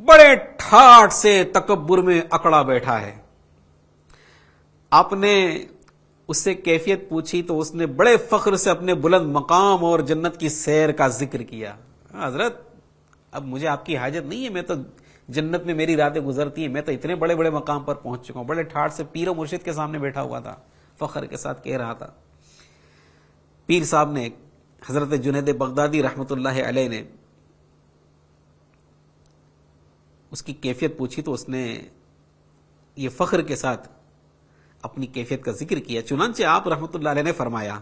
بڑے ٹھاٹ سے تکبر میں اکڑا بیٹھا ہے. آپ نے اس سے کیفیت پوچھی تو اس نے بڑے فخر سے اپنے بلند مقام اور جنت کی سیر کا ذکر کیا. حضرت اب مجھے آپ کی حاجت نہیں ہے, میں تو جنت میں میری راتیں گزرتی ہیں, میں تو اتنے بڑے بڑے مقام پر پہنچ چکا ہوں. بڑے ٹھاٹ سے پیر و مرشد کے سامنے بیٹھا ہوا تھا, فخر کے ساتھ کہہ رہا تھا. پیر صاحب نے, حضرت جنید بغدادی رحمت اللہ علیہ نے اس کی کیفیت پوچھی تو اس نے یہ فخر کے ساتھ اپنی کیفیت کا ذکر کیا. چنانچہ آپ رحمت اللہ علیہ نے فرمایا,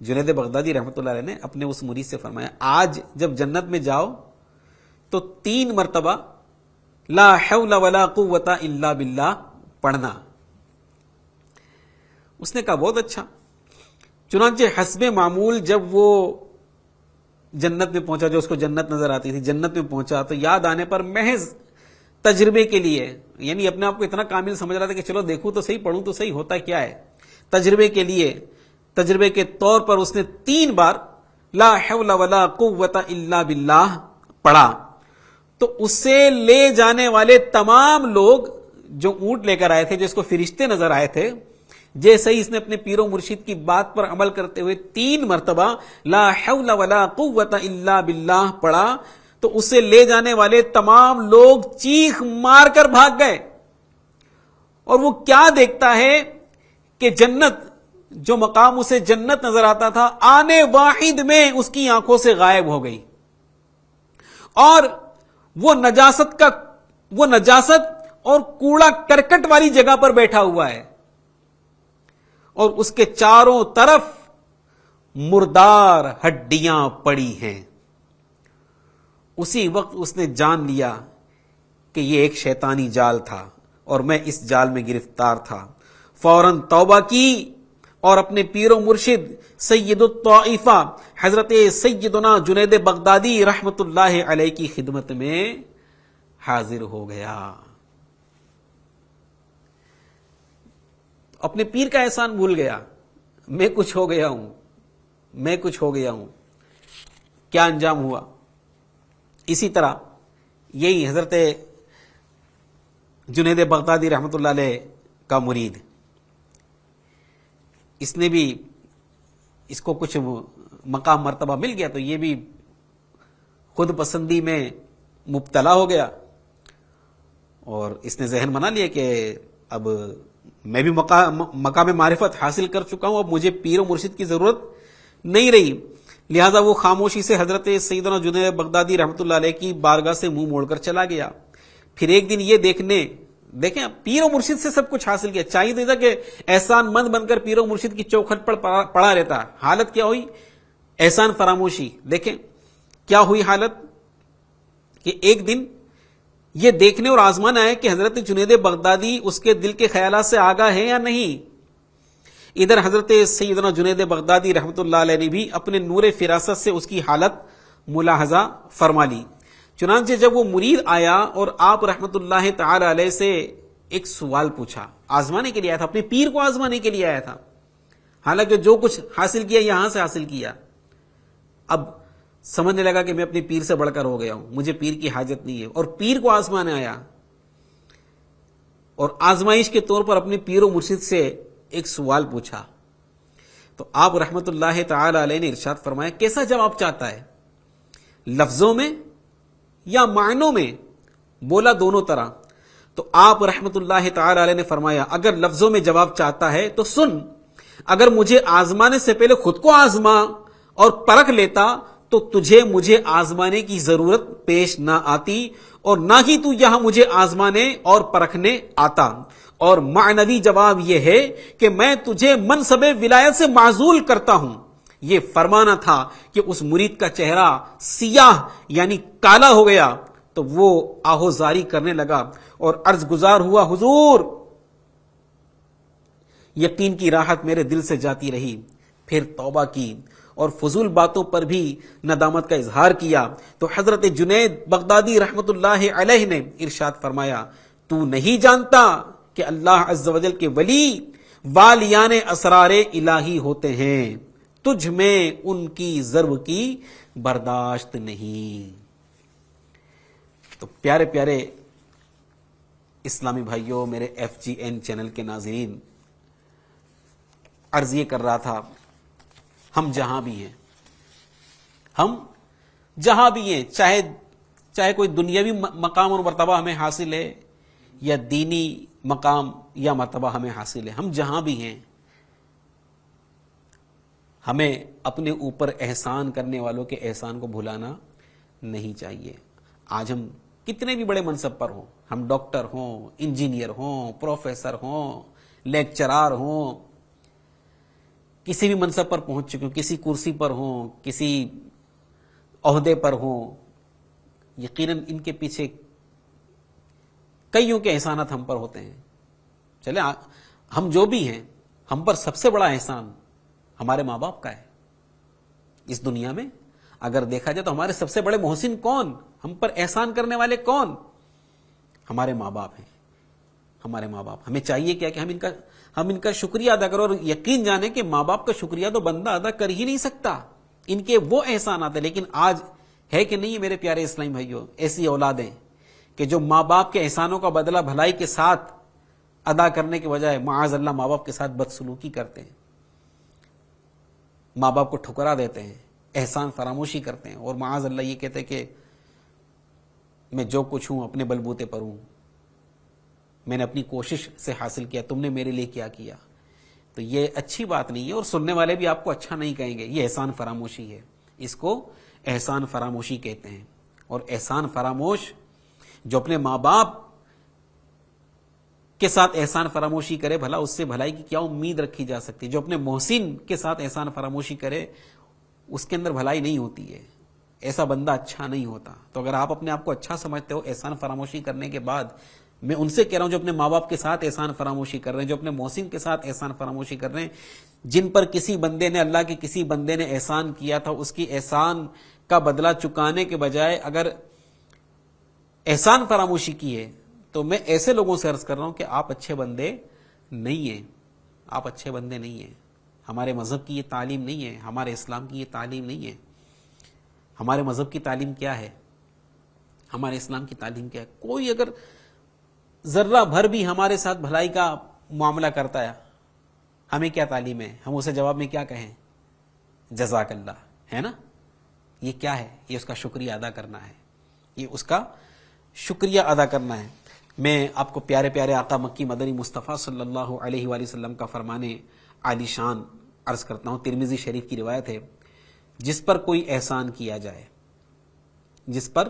جنید بغدادی رحمت اللہ علیہ نے اپنے اس مرید سے فرمایا, آج جب جنت میں جاؤ تو 3 مرتبہ لا حول ولا قوت الا باللہ پڑھنا. اس نے کہا بہت اچھا. چنانچہ حسب معمول جب وہ جنت میں پہنچا, جو اس کو جنت نظر آتی تھی, جنت میں پہنچا تو یاد آنے پر محض تجربے کے لیے, یعنی اپنے آپ کو اتنا کامل سمجھ رہا تھا کہ چلو دیکھوں تو صحیح, پڑھوں تو صحیح, ہوتا کیا ہے, تجربے کے لیے, تجربے کے طور پر اس نے 3 بار لا حول ولا قوت الا باللہ پڑھا. تو اسے لے جانے والے تمام لوگ جو اونٹ لے کر آئے تھے, جس کو فرشتے نظر آئے تھے, جیسے ہی اس نے اپنے پیر و مرشد کی بات پر عمل کرتے ہوئے 3 مرتبہ لا حول ولا قوت الا باللہ پڑھا تو اسے لے جانے والے تمام لوگ چیخ مار کر بھاگ گئے. اور وہ کیا دیکھتا ہے کہ جنت, جو مقام اسے جنت نظر آتا تھا, آنے واحد میں اس کی آنکھوں سے غائب ہو گئی. اور وہ نجاست اور کوڑا کرکٹ والی جگہ پر بیٹھا ہوا ہے, اور اس کے چاروں طرف مردار ہڈیاں پڑی ہیں. اسی وقت اس نے جان لیا کہ یہ ایک شیطانی جال تھا اور میں اس جال میں گرفتار تھا. فوراً توبہ کی اور اپنے پیر و مرشد سید الطائفہ حضرت سیدنا جنید بغدادی رحمت اللہ علیہ کی خدمت میں حاضر ہو گیا. اپنے پیر کا احسان بھول گیا, میں کچھ ہو گیا ہوں. کیا انجام ہوا؟ اسی طرح یہی حضرت جنید بغدادی رحمت اللہ علیہ کا مرید, اس نے بھی, اس کو کچھ مقام مرتبہ مل گیا تو یہ بھی خود پسندی میں مبتلا ہو گیا, اور اس نے ذہن بنا لیا کہ اب میں بھی مقام معرفت حاصل کر چکا ہوں, اب مجھے پیر و مرشد کی ضرورت نہیں رہی. لہذا وہ خاموشی سے حضرت سیدنا جنید بغدادی رحمت اللہ علیہ کی بارگاہ سے منہ موڑ کر چلا گیا. پھر ایک دن یہ دیکھیں پیر و مرشد سے سب کچھ حاصل کیا, چاہیے تو تھا کہ احسان مند بن کر پیر و مرشد کی چوکھٹ پر پڑا رہتا. حالت کیا ہوئی؟ احسان فراموشی. دیکھیں کیا ہوئی حالت کہ ایک دن یہ دیکھنے اور آزمانا ہے کہ حضرت جنید بغدادی اس کے دل کے خیالات سے آگاہ ہے یا نہیں. ادھر حضرت سیدنا جنید بغدادی رحمت اللہ علیہ نے بھی اپنے نور فراست سے اس کی حالت ملاحظہ فرما لی. چنانچہ جب وہ مرید آیا اور آپ رحمت اللہ تعالی علیہ سے ایک سوال پوچھا, آزمانے کے لیے آیا تھا, اپنے پیر کو آزمانے کے لیے آیا تھا, حالانکہ جو کچھ حاصل کیا یہاں سے حاصل کیا. اب سمجھنے لگا کہ میں اپنے پیر سے بڑھ کر ہو گیا ہوں, مجھے پیر کی حاجت نہیں ہے, اور پیر کو آزمانے آیا, اور آزمائش کے طور پر اپنے پیر و مرشد سے ایک سوال پوچھا. تو آپ رحمت اللہ تعالی علیہ نے ارشاد فرمایا, کیسا جواب چاہتا ہے, لفظوں میں یا معنوں میں؟ بولا دونوں طرح. تو آپ رحمت اللہ تعالی علیہ نے فرمایا, اگر لفظوں میں جواب چاہتا ہے تو سن, اگر مجھے آزمانے سے پہلے خود کو آزما اور پرکھ لیتا تو تجھے مجھے آزمانے کی ضرورت پیش نہ آتی, اور نہ ہی تو یہاں مجھے آزمانے اور پرکھنے آتا. اور معنوی جواب یہ ہے کہ میں تجھے منصب ولایت سے معزول کرتا ہوں. یہ فرمانا تھا کہ اس مرید کا چہرہ سیاہ یعنی کالا ہو گیا تو وہ آہوزاری کرنے لگا اور عرض گزار ہوا, حضور یقین کی راحت میرے دل سے جاتی رہی. پھر توبہ کی اور فضول باتوں پر بھی ندامت کا اظہار کیا. تو حضرت جنید بغدادی رحمت اللہ علیہ نے ارشاد فرمایا, تو نہیں جانتا کہ اللہ عز و جل کے ولی والیان اسرار الہی ہوتے ہیں, تجھ میں ان کی ضرب کی برداشت نہیں. تو پیارے پیارے اسلامی بھائیوں، میرے FGN چینل کے ناظرین، عرض یہ کر رہا تھا، ہم جہاں بھی ہیں، چاہے کوئی دنیاوی مقام اور مرتبہ ہمیں حاصل ہے یا دینی مقام یا مرتبہ ہمیں حاصل ہے، ہم جہاں بھی ہیں، ہمیں اپنے اوپر احسان کرنے والوں کے احسان کو بھلانا نہیں چاہیے۔ آج ہم کتنے بھی بڑے منصب پر ہوں، ہم ڈاکٹر ہوں، انجینئر ہوں، پروفیسر ہوں، لیکچرار ہوں، کسی بھی منصب پر پہنچ چکے ہوں، کسی کرسی پر ہوں، کسی عہدے پر ہوں، یقیناً ان کے پیچھے کئیوں کے احسانات ہم پر ہوتے ہیں۔ چلے ہم جو بھی ہیں، ہم پر سب سے بڑا احسان ہمارے ماں باپ کا ہے۔ اس دنیا میں اگر دیکھا جائے تو ہمارے سب سے بڑے محسن کون، ہم پر احسان کرنے والے کون؟ ہمارے ماں باپ ہیں، ہمارے ماں باپ۔ ہمیں چاہیے کیا کہ ہم ان کا شکریہ ادا کرو، اور یقین جانیں کہ ماں باپ کا شکریہ تو بندہ ادا کر ہی نہیں سکتا، ان کے وہ احسانات ہیں۔ لیکن آج ہے کہ نہیں میرے پیارے اسلامی بھائیوں، ایسی اولادیں کہ جو ماں باپ کے احسانوں کا بدلہ بھلائی کے ساتھ ادا کرنے کے بجائے معاذ اللہ ماں باپ کے ساتھ بدسلوکی کرتے ہیں، ماں باپ کو ٹھکرا دیتے ہیں، احسان فراموشی کرتے ہیں، اور معاذ اللہ یہ کہتے ہیں کہ میں جو کچھ ہوں اپنے بلبوتے پر ہوں، میں نے اپنی کوشش سے حاصل کیا، تم نے میرے لیے کیا کیا؟ تو یہ اچھی بات نہیں ہے، اور سننے والے بھی آپ کو اچھا نہیں کہیں گے۔ یہ احسان فراموشی ہے، اس کو احسان فراموشی کہتے ہیں۔ اور احسان فراموش جو اپنے ماں باپ کے ساتھ احسان فراموشی کرے، بھلا اس سے بھلائی کی کیا امید رکھی جا سکتی؟ جو اپنے محسن کے ساتھ احسان فراموشی کرے، اس کے اندر بھلائی نہیں ہوتی ہے، ایسا بندہ اچھا نہیں ہوتا۔ تو اگر آپ اپنے آپ کو اچھا سمجھتے ہو احسان فراموشی کرنے کے بعد، میں ان سے کہہ رہا ہوں جو اپنے ماں باپ کے ساتھ احسان فراموشی کر رہے ہیں، جو اپنے محسن کے ساتھ احسان فراموشی کر رہے ہیں، جن پر کسی بندے نے، اللہ کے کسی بندے نے احسان کیا تھا، اس کی احسان کا بدلہ چکانے کے بجائے اگر احسان فراموشی کی ہے، تو میں ایسے لوگوں سے عرض کر رہا ہوں کہ آپ اچھے بندے نہیں ہیں، آپ اچھے بندے نہیں ہیں۔ ہمارے مذہب کی یہ تعلیم نہیں ہے، ہمارے اسلام کی یہ تعلیم نہیں ہے۔ ہمارے مذہب کی تعلیم کیا ہے؟ ہمارے اسلام کی تعلیم کیا ہے؟ کوئی اگر ذرہ بھر بھی ہمارے ساتھ بھلائی کا معاملہ کرتا ہے، ہمیں کیا تعلیم ہے؟ ہم اسے جواب میں کیا کہیں؟ جزاک اللہ، ہے نا؟ یہ کیا ہے؟ یہ اس کا شکریہ ادا کرنا ہے، یہ اس کا شکریہ ادا کرنا ہے۔ میں آپ کو پیارے پیارے آقا مکی مدنی مصطفیٰ صلی اللہ علیہ وآلہ وسلم کا فرمان عالی شان عرض کرتا ہوں۔ ترمذی شریف کی روایت ہے، جس پر کوئی احسان کیا جائے، جس پر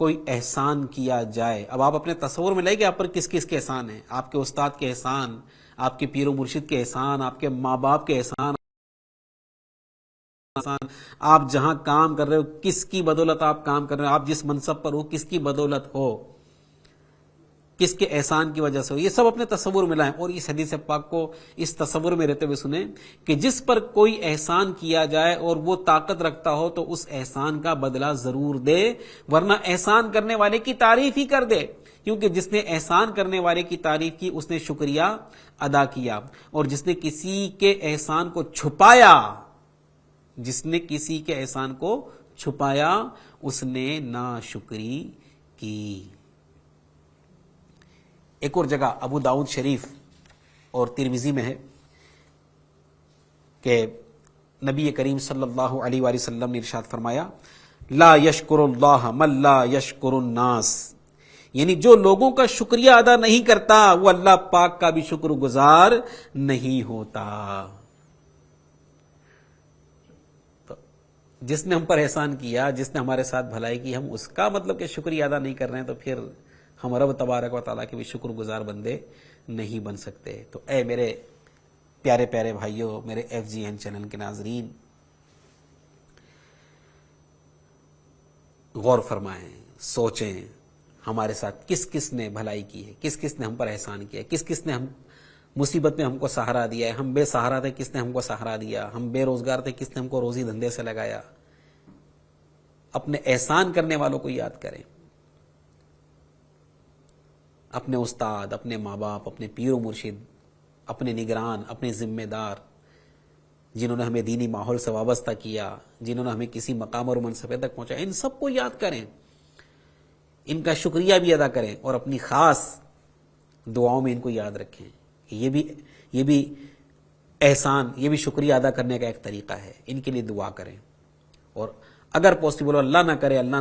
کوئی احسان کیا جائے۔ اب آپ اپنے تصور میں لائیں کہ آپ پر کس کس کے احسان ہیں؟ آپ کے استاد کے احسان، آپ کے پیر و مرشد کے احسان، آپ کے ماں باپ کے احسان، آپ جہاں کام کر رہے ہو کس کی بدولت آپ کام کر رہے ہو، آپ جس منصب پر ہو کس کی بدولت ہو، کس کے احسان کی وجہ سے ہو، یہ سب اپنے تصور میں لائیں، اور اس حدیث پاک کو اس تصور میں رہتے ہوئے سنیں کہ جس پر کوئی احسان کیا جائے اور وہ طاقت رکھتا ہو تو اس احسان کا بدلہ ضرور دے، ورنہ احسان کرنے والے کی تعریف ہی کر دے، کیونکہ جس نے احسان کرنے والے کی تعریف کی اس نے شکریہ ادا کیا، اور جس نے کسی کے احسان کو چھپایا، جس نے کسی کے احسان کو چھپایا، اس نے ناشکری کی۔ ایک اور جگہ ابو داؤد شریف اور ترمذی میں ہے کہ نبی کریم صلی اللہ علیہ وآلہ وسلم نے ارشاد فرمایا، لا یشکر اللہ من لا یشکر الناس، یعنی جو لوگوں کا شکریہ ادا نہیں کرتا وہ اللہ پاک کا بھی شکر گزار نہیں ہوتا۔ تو جس نے ہم پر احسان کیا، جس نے ہمارے ساتھ بھلائی کی، ہم اس کا مطلب کہ شکریہ ادا نہیں کر رہے ہیں، تو پھر ہم رب تبارک و تعالیٰ کے بھی شکر گزار بندے نہیں بن سکتے۔ تو اے میرے پیارے پیارے بھائیوں، میرے FGN چینل کے ناظرین، غور فرمائیں، سوچیں ہمارے ساتھ کس کس نے بھلائی کی ہے، کس کس نے ہم پر احسان کیا ہے، کس کس نے ہم مصیبت میں ہم کو سہارا دیا ہے، ہم بے سہارا تھے کس نے ہم کو سہارا دیا، ہم بے روزگار تھے کس نے ہم کو روزی دھندے سے لگایا۔ اپنے احسان کرنے والوں کو یاد کریں، اپنے استاد، اپنے ماں باپ، اپنے پیر و مرشد، اپنے نگران، اپنے ذمہ دار، جنہوں نے ہمیں دینی ماحول سے وابستہ کیا، جنہوں نے ہمیں کسی مقام اور منصبے تک پہنچا، ان سب کو یاد کریں، ان کا شکریہ بھی ادا کریں، اور اپنی خاص دعاؤں میں ان کو یاد رکھیں. یہ بھی احسان، یہ بھی شکریہ ادا کرنے کا ایک طریقہ ہے. ان کے لیے دعا کریں. اور اگر پاسبل ہو، اللہ نہ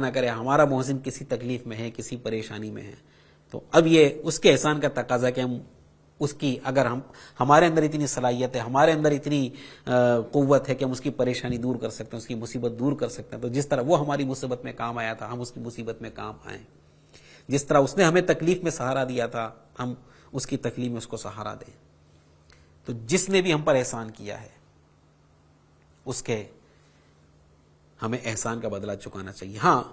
کرے ہمارا محسن کسی تکلیف میں ہے، کسی پریشانی میں ہے، تو اب یہ اس کے احسان کا تقاضا کہ ہم اس کی، اگر ہمارے اندر اتنی صلاحیت ہے، ہمارے اندر اتنی قوت ہے کہ ہم اس کی پریشانی دور کر سکتے ہیں، اس کی مصیبت دور کر سکتے ہیں، تو جس طرح وہ ہماری مصیبت میں کام آیا تھا ہم اس کی مصیبت میں کام آئیں. جس طرح اس نے ہمیں تکلیف میں سہارا دیا تھا ہم اس کی تکلیف میں اس کو سہارا دیں. تو جس نے بھی ہم پر احسان کیا ہے اس کے ہمیں احسان کا بدلہ چکانا چاہیے. ہاں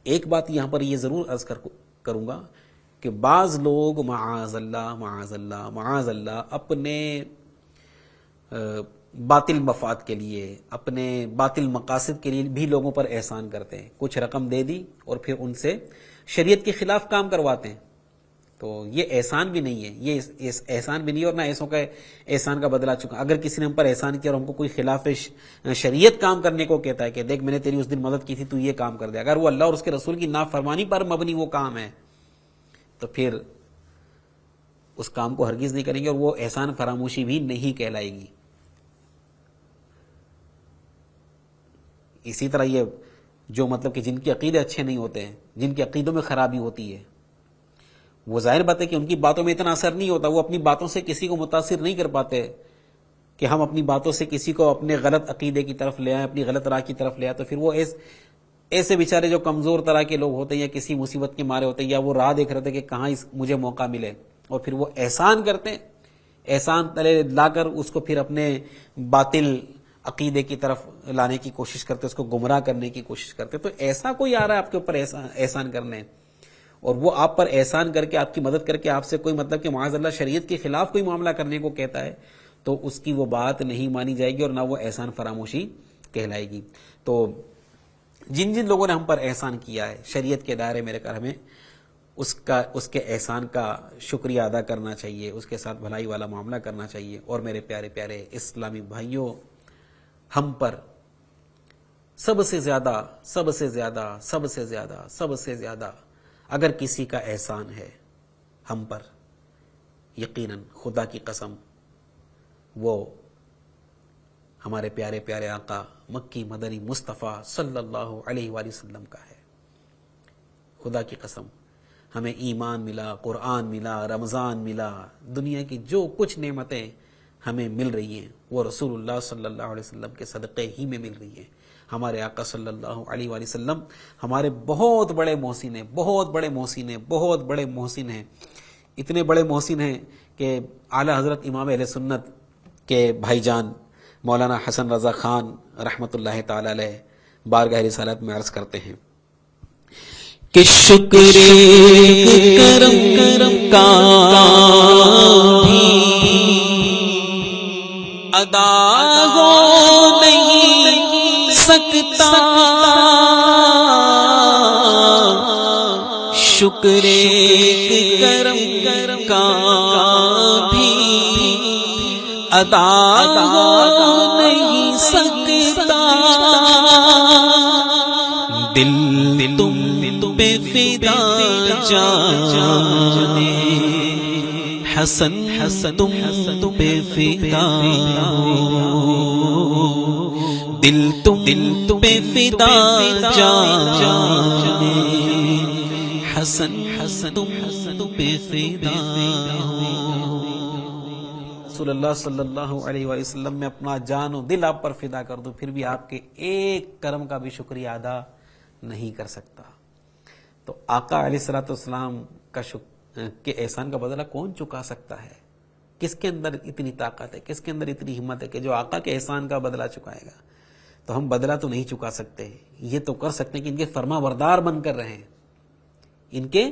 ایک بات یہاں پر یہ ضرور عرض کروں گا کہ بعض لوگ معاذ اللہ اپنے باطل مفاد کے لیے، اپنے باطل مقاصد کے لیے بھی لوگوں پر احسان کرتے ہیں. کچھ رقم دے دی اور پھر ان سے شریعت کے خلاف کام کرواتے ہیں. تو یہ احسان بھی نہیں ہے، یہ احسان بھی نہیں ہے، اور نہ ایسوں کا احسان کا بدلہ چکا. اگر کسی نے ہم پر احسان کیا اور ہم کو کوئی خلاف شریعت کام کرنے کو کہتا ہے کہ دیکھ میں نے تیری اس دن مدد کی تھی تو یہ کام کر دے، اگر وہ اللہ اور اس کے رسول کی نافرمانی پر مبنی وہ کام ہے تو پھر اس کام کو ہرگز نہیں کریں گے، اور وہ احسان فراموشی بھی نہیں کہلائے گی. اسی طرح یہ جو مطلب کہ جن کے عقیدے اچھے نہیں ہوتے ہیں، جن کے عقیدوں میں خرابی ہوتی ہے، وہ ظاہر بات ہے کہ ان کی باتوں میں اتنا اثر نہیں ہوتا، وہ اپنی باتوں سے کسی کو متاثر نہیں کر پاتے کہ ہم اپنی باتوں سے کسی کو اپنے غلط عقیدے کی طرف لے آئیں، اپنی غلط راہ کی طرف لے آئیں. تو پھر وہ ایسے بیچارے جو کمزور طرح کے لوگ ہوتے ہیں یا کسی مصیبت کے مارے ہوتے ہیں یا وہ راہ دیکھ رہے تھے کہ کہاں مجھے موقع ملے، اور پھر وہ احسان کرتے ہیں، احسان تلے لا کر اس کو پھر اپنے باطل عقیدے کی طرف لانے کی کوشش کرتے، اس کو گمراہ کرنے کی کوشش کرتے. تو ایسا کوئی آ رہا ہے آپ کے اوپر احسان کرنے، اور وہ آپ پر احسان کر کے، آپ کی مدد کر کے، آپ سے کوئی مطلب کہ معاذ اللہ شریعت کے خلاف کوئی معاملہ کرنے کو کہتا ہے، تو اس کی وہ بات نہیں مانی جائے گی اور نہ وہ احسان فراموشی کہلائے گی. تو جن لوگوں نے ہم پر احسان کیا ہے شریعت کے دائرے میں رہ کر ہمیں اس کے احسان کا شکریہ ادا کرنا چاہیے، اس کے ساتھ بھلائی والا معاملہ کرنا چاہیے. اور میرے پیارے پیارے اسلامی بھائیوں، ہم پر سب سے زیادہ اگر کسی کا احسان ہے ہم پر، یقیناً خدا کی قسم وہ ہمارے پیارے پیارے آقا مکی مدنی مصطفیٰ صلی اللہ علیہ وآلہ وسلم کا ہے. خدا کی قسم ہمیں ایمان ملا، قرآن ملا، رمضان ملا، دنیا کی جو کچھ نعمتیں ہمیں مل رہی ہیں وہ رسول اللہ صلی اللہ علیہ وسلم کے صدقے ہی میں مل رہی ہیں. ہمارے آقا صلی اللہ علیہ وآلہ وسلم ہمارے بہت بڑے محسن ہیں، اتنے بڑے محسن ہیں کہ اعلی حضرت امام اہل سنت کے بھائی جان مولانا حسن رضا خان رحمۃ اللہ تعالی علیہ بارگاہ رسالت میں عرض کرتے ہیں کہ شکر کرم کا بھی ادا ہو نہیں سکتا، شکر کرم کا بھی ادا ہو نہیں سکتا. دل تم پہ فدا جانے حسن تم پہ فدا ہو، دل تم پہ فدا جانے حسن تم پہ فدا ہو. رسول اللہ صلی اللہ علیہ وآلہ وسلم میں اپنا جان و دل آپ پر فدا کر دوں پھر بھی آپ کے ایک کرم کا بھی شکریہ ادا نہیں کر سکتا. تو آقا علیہ الصلوۃ والسلام کے احسان کا بدلہ کون چکا سکتا ہے؟ کس کے اندر اتنی طاقت ہے، کس کے اندر اتنی ہمت ہے کہ جو آقا کے احسان کا بدلہ چکائے گا؟ تو ہم بدلہ تو نہیں چکا سکتے، یہ تو کر سکتے ہیں کہ ان کے فرما بردار بن کر رہیں، ان کے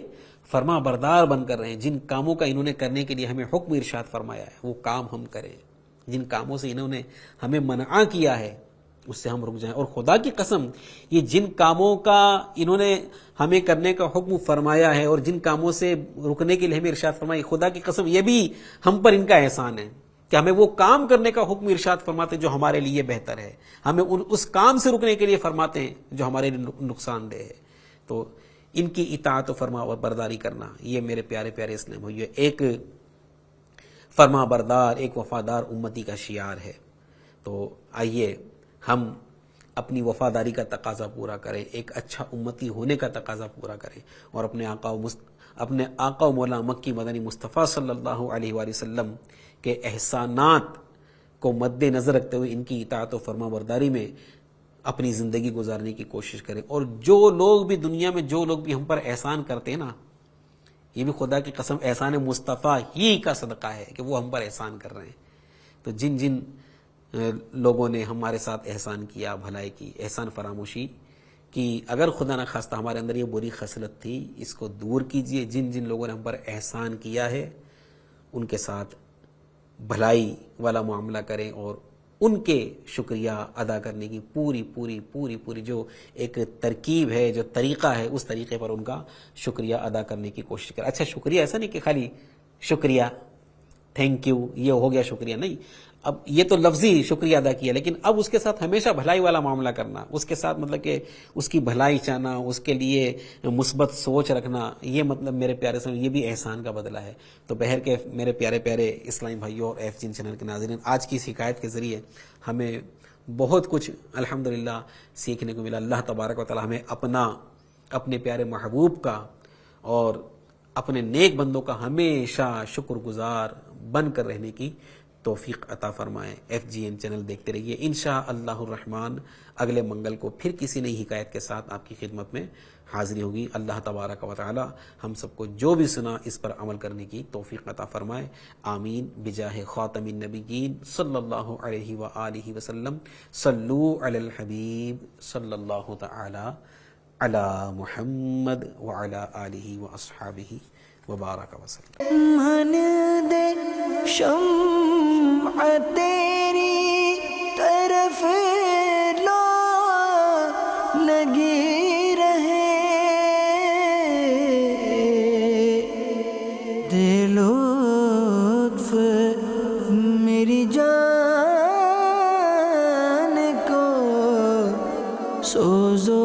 فرما بردار بن کر رہیں. جن کاموں کا انہوں نے کرنے کے لیے ہمیں حکم ارشاد فرمایا ہے وہ کام ہم کریں، جن کاموں سے انہوں نے ہمیں منع کیا ہے اس سے ہم رک جائیں. اور خدا کی قسم یہ جن کاموں کا انہوں نے ہمیں کرنے کا حکم فرمایا ہے اور جن کاموں سے رکنے کے لیے ہمیں ارشاد فرمایا، خدا کی قسم یہ بھی ہم پر ان کا احسان ہے کہ ہمیں وہ کام کرنے کا حکم ارشاد فرماتے ہیں جو ہمارے لیے بہتر ہے، ہمیں اس کام سے رکنے کے لیے فرماتے ہیں جو ہمارے لیے نقصان دہ ہے. تو ان کی اطاعت و فرما برداری کرنا، یہ میرے پیارے پیارے اسلام بھائیو ایک فرما بردار، ایک وفادار امتی کا شعار ہے۔ تو آئیے ہم اپنی وفاداری کا تقاضا پورا کریں، ایک اچھا امتی ہونے کا تقاضا پورا کریں، اور اپنے آقا و مولا مکی مدنی مصطفیٰ صلی اللہ علیہ وآلہ وسلم کے احسانات کو مد نظر رکھتے ہوئے ان کی اطاعت و فرما برداری میں اپنی زندگی گزارنے کی کوشش کریں۔ اور جو لوگ بھی دنیا میں جو لوگ بھی ہم پر احسان کرتے ہیں نا، یہ بھی خدا کی قسم احسان مصطفیٰ ہی کا صدقہ ہے کہ وہ ہم پر احسان کر رہے ہیں۔ تو جن جن لوگوں نے ہمارے ساتھ احسان کیا، بھلائی کی، احسان فراموشی کی، اگر خدا نہ خواستہ ہمارے اندر یہ بری خصلت تھی، اس کو دور کیجئے۔ جن جن لوگوں نے ہم پر احسان کیا ہے ان کے ساتھ بھلائی والا معاملہ کریں، اور ان کے شکریہ ادا کرنے کی پوری جو ایک ترکیب ہے، جو طریقہ ہے، اس طریقے پر ان کا شکریہ ادا کرنے کی کوشش کریں۔ اچھا شکریہ ایسا نہیں کہ خالی شکریہ، تھینک یو، یہ ہو گیا شکریہ، نہیں۔ اب یہ تو لفظی شکریہ ادا کیا، لیکن اب اس کے ساتھ ہمیشہ بھلائی والا معاملہ کرنا، اس کے ساتھ مطلب کہ اس کی بھلائی چاہنا، اس کے لیے مثبت سوچ رکھنا، یہ مطلب میرے پیارے سے یہ بھی احسان کا بدلہ ہے۔ تو بہر کے میرے پیارے پیارے اسلامی بھائیوں اور ایف جین چینل کے ناظرین، آج کی اس حکایت کے ذریعے ہمیں بہت کچھ الحمدللہ سیکھنے کو ملا۔ اللہ تبارک و تعالی ہمیں اپنے پیارے محبوب کا اور اپنے نیک بندوں کا ہمیشہ شکر گزار بن کر رہنے کی توفیق عطا فرمائے۔ ایف جی این چینل دیکھتے رہیے، انشاءاللہ الرحمن اگلے منگل کو پھر کسی نئی حکایت کے ساتھ آپ کی خدمت میں حاضری ہوگی۔ اللہ تبارک و تعالی ہم سب کو جو بھی سنا اس پر عمل کرنے کی توفیق عطا فرمائے، آمین بجاہ خاتم النبیین صلی اللہ علیہ وآلہ وسلم۔ صلو علی الحبیب صلی اللہ تعالی علی محمد وعلی آلہ واصحابہ وبارک وسلم۔ من دے شمع تیری طرف لو لگی رہے، دے لطف میری جان کو سوزو